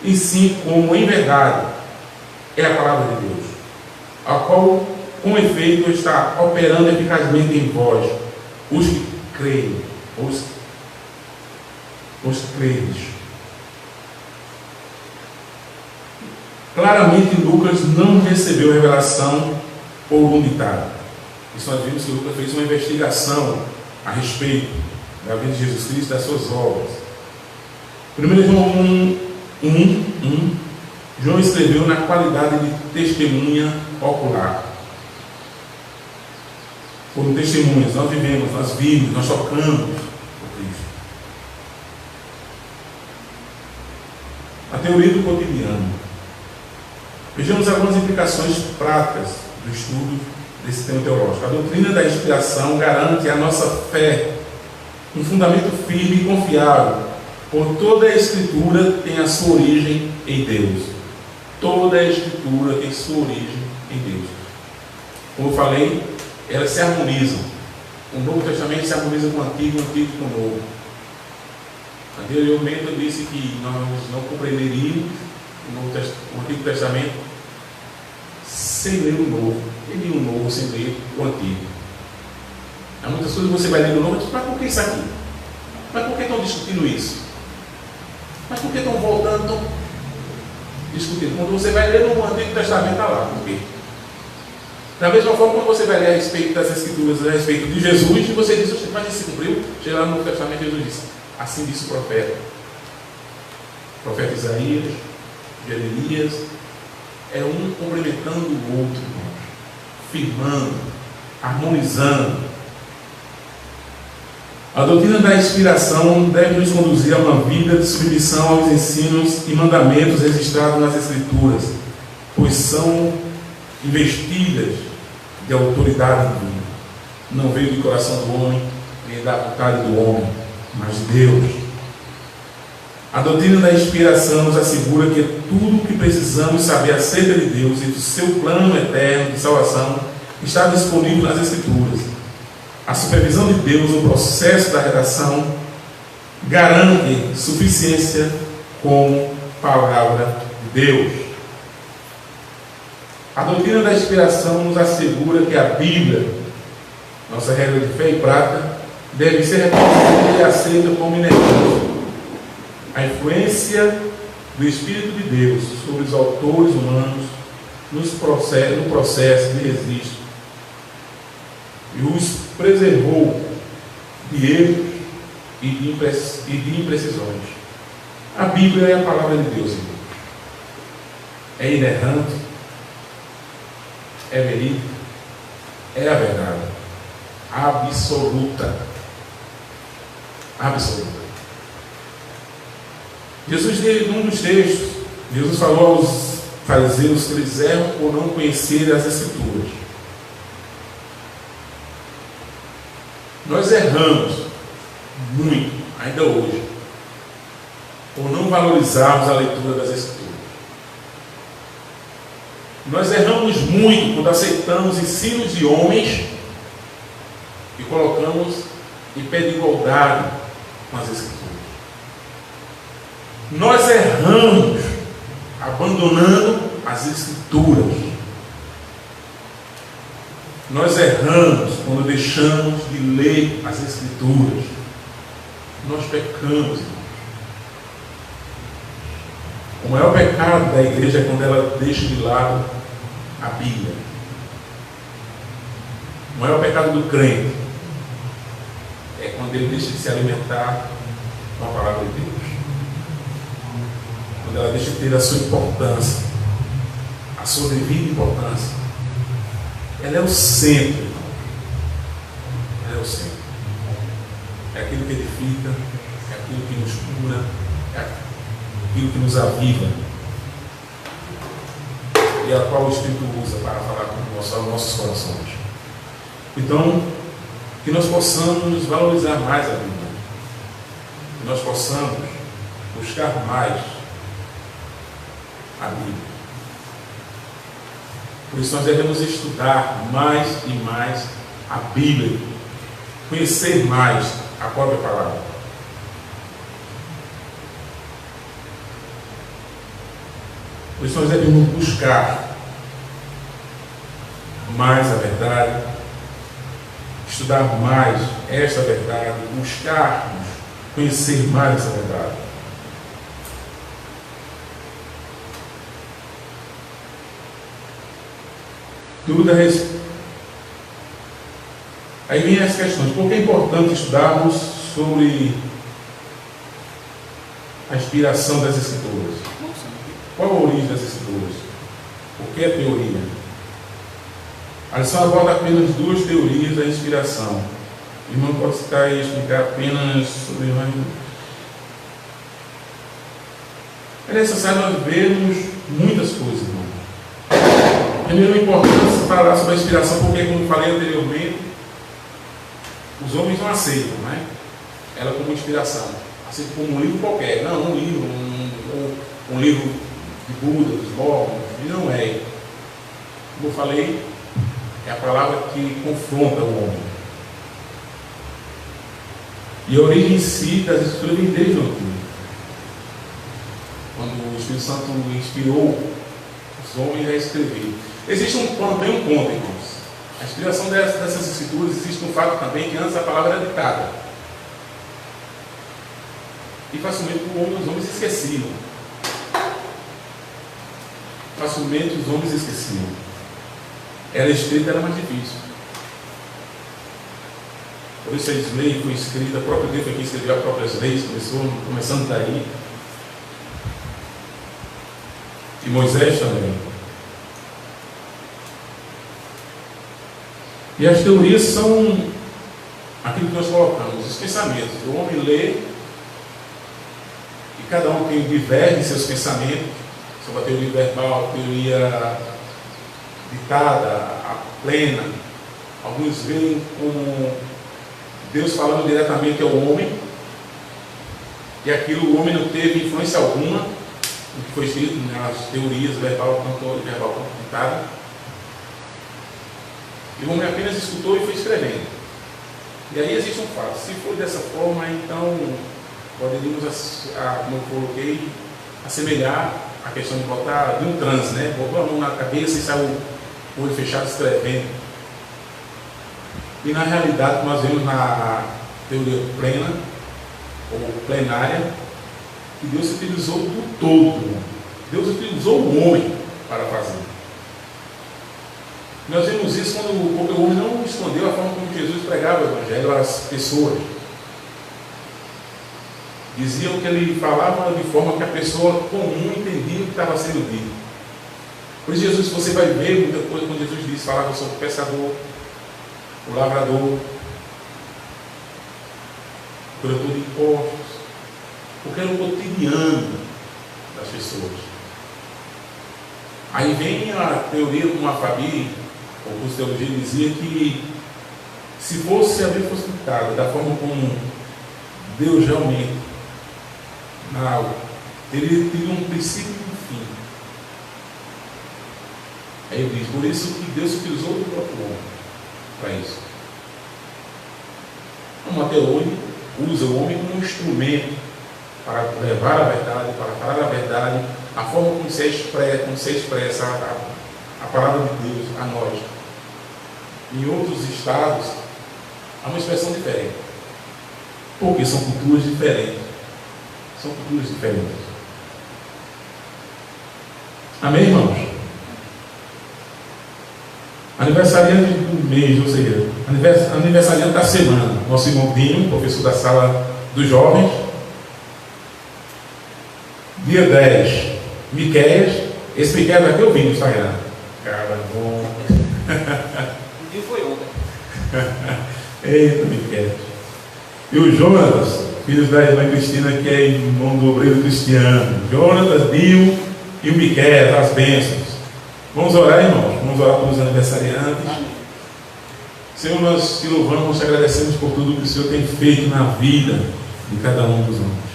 e sim como em verdade é a palavra de Deus, a qual com efeito está operando eficazmente em vós, os que creem, os que credes. Claramente Lucas não recebeu revelação por um ditado. Isso nós vimos que Lucas fez uma investigação a respeito da vida de Jesus Cristo e das suas obras. 1 João 1, João escreveu na qualidade de testemunha ocular. Foram testemunhas, nós vivemos, nós vimos, nós tocamos por Cristo. A teoria do cotidiano. Vejamos algumas implicações práticas do estudo desse tema teológico. A doutrina da inspiração garante a nossa fé, um fundamento firme e confiável, por toda a Escritura tem a sua origem em Deus. Toda a Escritura tem sua origem em Deus. Como eu falei, elas se harmonizam. O Novo Testamento se harmoniza com o Antigo com o Novo. Anteriormente eu disse que nós não compreenderíamos o Antigo Testamento sem ler o Novo. E nem o Novo sem ler o Antigo. Há muitas coisas que você vai ler no Novo e diz, mas por que isso aqui? Mas por que estão discutindo isso? Mas por que estão voltando, estão discutindo? Quando você vai ler no Antigo Testamento, está lá. Por quê? Da mesma forma, quando você vai ler a respeito das Escrituras, a respeito de Jesus, e você diz, mas isso se cumpriu? Chega lá no Novo Testamento, Jesus disse, assim disse o profeta. O profeta Isaías, Jeremias, é um complementando o outro, firmando, harmonizando. A doutrina da inspiração deve nos conduzir a uma vida de submissão aos ensinos e mandamentos registrados nas Escrituras, pois são investidas de autoridade divina. Não veio do coração do homem, nem da vontade do homem, mas de Deus. A doutrina da inspiração nos assegura que tudo o que precisamos saber acerca de Deus e do seu plano eterno de salvação está disponível nas Escrituras. A supervisão de Deus no processo da redação garante suficiência como palavra de Deus. A doutrina da inspiração nos assegura que a Bíblia, nossa regra de fé e prática, deve ser reconhecida e aceita como inerente. A influência do Espírito de Deus sobre os autores humanos no processo de registro e os preservou de erros e de imprecisões. A Bíblia é a palavra de Deus, irmão. É inerrante, é verídica, é a verdade absoluta. Absoluta. Jesus, num dos textos, Jesus falou aos fariseus que eles erram por não conhecerem as Escrituras. Nós erramos muito, ainda hoje, por não valorizarmos a leitura das Escrituras. Nós erramos muito quando aceitamos ensinos de homens e colocamos em pé de igualdade com as Escrituras. Nós erramos abandonando as Escrituras. Nós erramos quando deixamos de ler as Escrituras. Nós pecamos, irmãos. O maior pecado da igreja é quando ela deixa de lado a Bíblia. O maior pecado do crente é quando ele deixa de se alimentar com a palavra de Deus. Quando ela deixa de ter a sua importância, a sua devida importância. Ela é o centro, irmão. Ela é o centro. É aquilo que edifica, é aquilo que nos cura, é aquilo que nos aviva. E a qual o Espírito usa para falar com os nossos corações. Então, que nós possamos valorizar mais a Bíblia. Que nós possamos buscar mais a Bíblia. Por isso nós devemos estudar mais e mais a Bíblia, conhecer mais a própria palavra. Por isso nós devemos buscar mais a verdade, estudar mais esta verdade, buscarmos conhecer mais essa verdade. Aí vem as questões. Por que é importante estudarmos sobre a inspiração das Escrituras? Qual a origem das Escrituras? O que é teoria? A lição aborda apenas duas teorias da inspiração. O irmão pode citar e explicar apenas sobre. É necessário nós vermos muitas coisas, irmão. Primeiro, é importante falar sobre a inspiração, porque, como falei anteriormente, os homens não aceitam, né? Ela como inspiração, assim como um livro qualquer, não um livro, um livro de Buda, dos mormons, e não é. Como eu falei, é a palavra que confronta o homem. E a origem em si das Escrituras vem desde o Antigo. Quando o Espírito Santo inspirou os homens a escrever. Existe também um ponto, irmãos. A inspiração dessas Escrituras existe um fato também que antes a palavra era ditada. E facilmente os homens esqueciam. Facilmente os homens esqueciam. Era escrita, era mais difícil. Por isso as leis foi escrita, a própria Deus foi quem escreveu as próprias leis, começando daí. E Moisés também. E as teorias são aquilo que nós colocamos, os pensamentos. O homem lê e cada um tem diverge em seus pensamentos sobre a teoria verbal, a teoria ditada, a plena. Alguns veem como Deus falando diretamente ao homem, e aquilo o homem não teve influência alguma no que foi escrito nas teorias verbal, tanto verbal quanto ditada. E o homem apenas escutou e foi escrevendo. E aí existe um fato: se for dessa forma, então poderíamos, como eu coloquei, assemelhar a questão de botar de um transe, né? Botou a mão na cabeça e saiu o olho fechado escrevendo. E na realidade nós vemos na teoria plena, ou plenária, que Deus utilizou do todo. Deus utilizou o homem para fazer. Nós vemos isso quando o homem não escondeu a forma como Jesus pregava o Evangelho às pessoas. Diziam que ele falava de forma que a pessoa comum entendia o que estava sendo dito. Por isso, Jesus, você vai ver muita coisa quando Jesus diz, falava sobre o pescador, o lavrador, o coletor de impostos, porque era o cotidiano das pessoas. Aí vem a teoria do Mafabi, o curso de teologia dizia que se fosse a Bíblia fosse citada da forma como Deus realmente teria um princípio e um fim. Aí ele diz, por isso que Deus utilizou o próprio homem para isso. Até hoje usa o homem como um instrumento para levar a verdade, para falar a verdade, a forma como se expressa a palavra de Deus a nós. Em outros estados há uma expressão diferente, porque são culturas diferentes. São culturas diferentes. Amém, irmãos? Aniversariante do mês, ou seja, aniversariante da semana. Nosso irmão Dinho, professor da sala dos jovens. Dia 10, Miqueias. Esse Miqueias aqui eu vi no Instagram. Cara, bom. O dia foi ontem. Eita, Miqueias. E o Jonas, filho da irmã Cristina, que é irmão do obreiro cristiano. Jonas, Dinho e o Miqueias, as bênçãos. Vamos orar, irmãos. Vamos orar pelos aniversariantes. Senhor, nós te louvamos, te agradecemos por tudo que o Senhor tem feito na vida de cada um dos homens.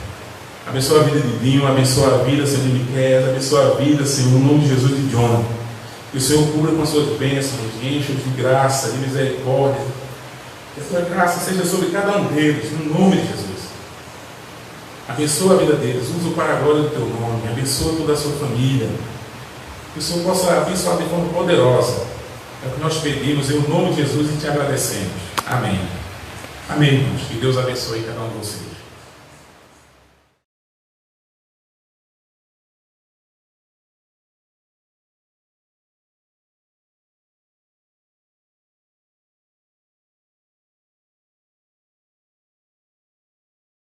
Abençoa a vida de Dinho, abençoa a vida, Senhor, de Miqueias, abençoa a vida, Senhor, no nome de Jesus de Jonas. Que o Senhor cubra com as suas bênçãos, enche-os de graça, de misericórdia. Que a sua graça seja sobre cada um deles, no nome de Jesus. Abençoa a vida deles, usa para a glória do teu nome, abençoa toda a sua família. Que o Senhor possa abençoar de forma poderosa. É o que nós pedimos em nome de Jesus e te agradecemos. Amém. Amém, irmãos. Que Deus abençoe cada um de vocês.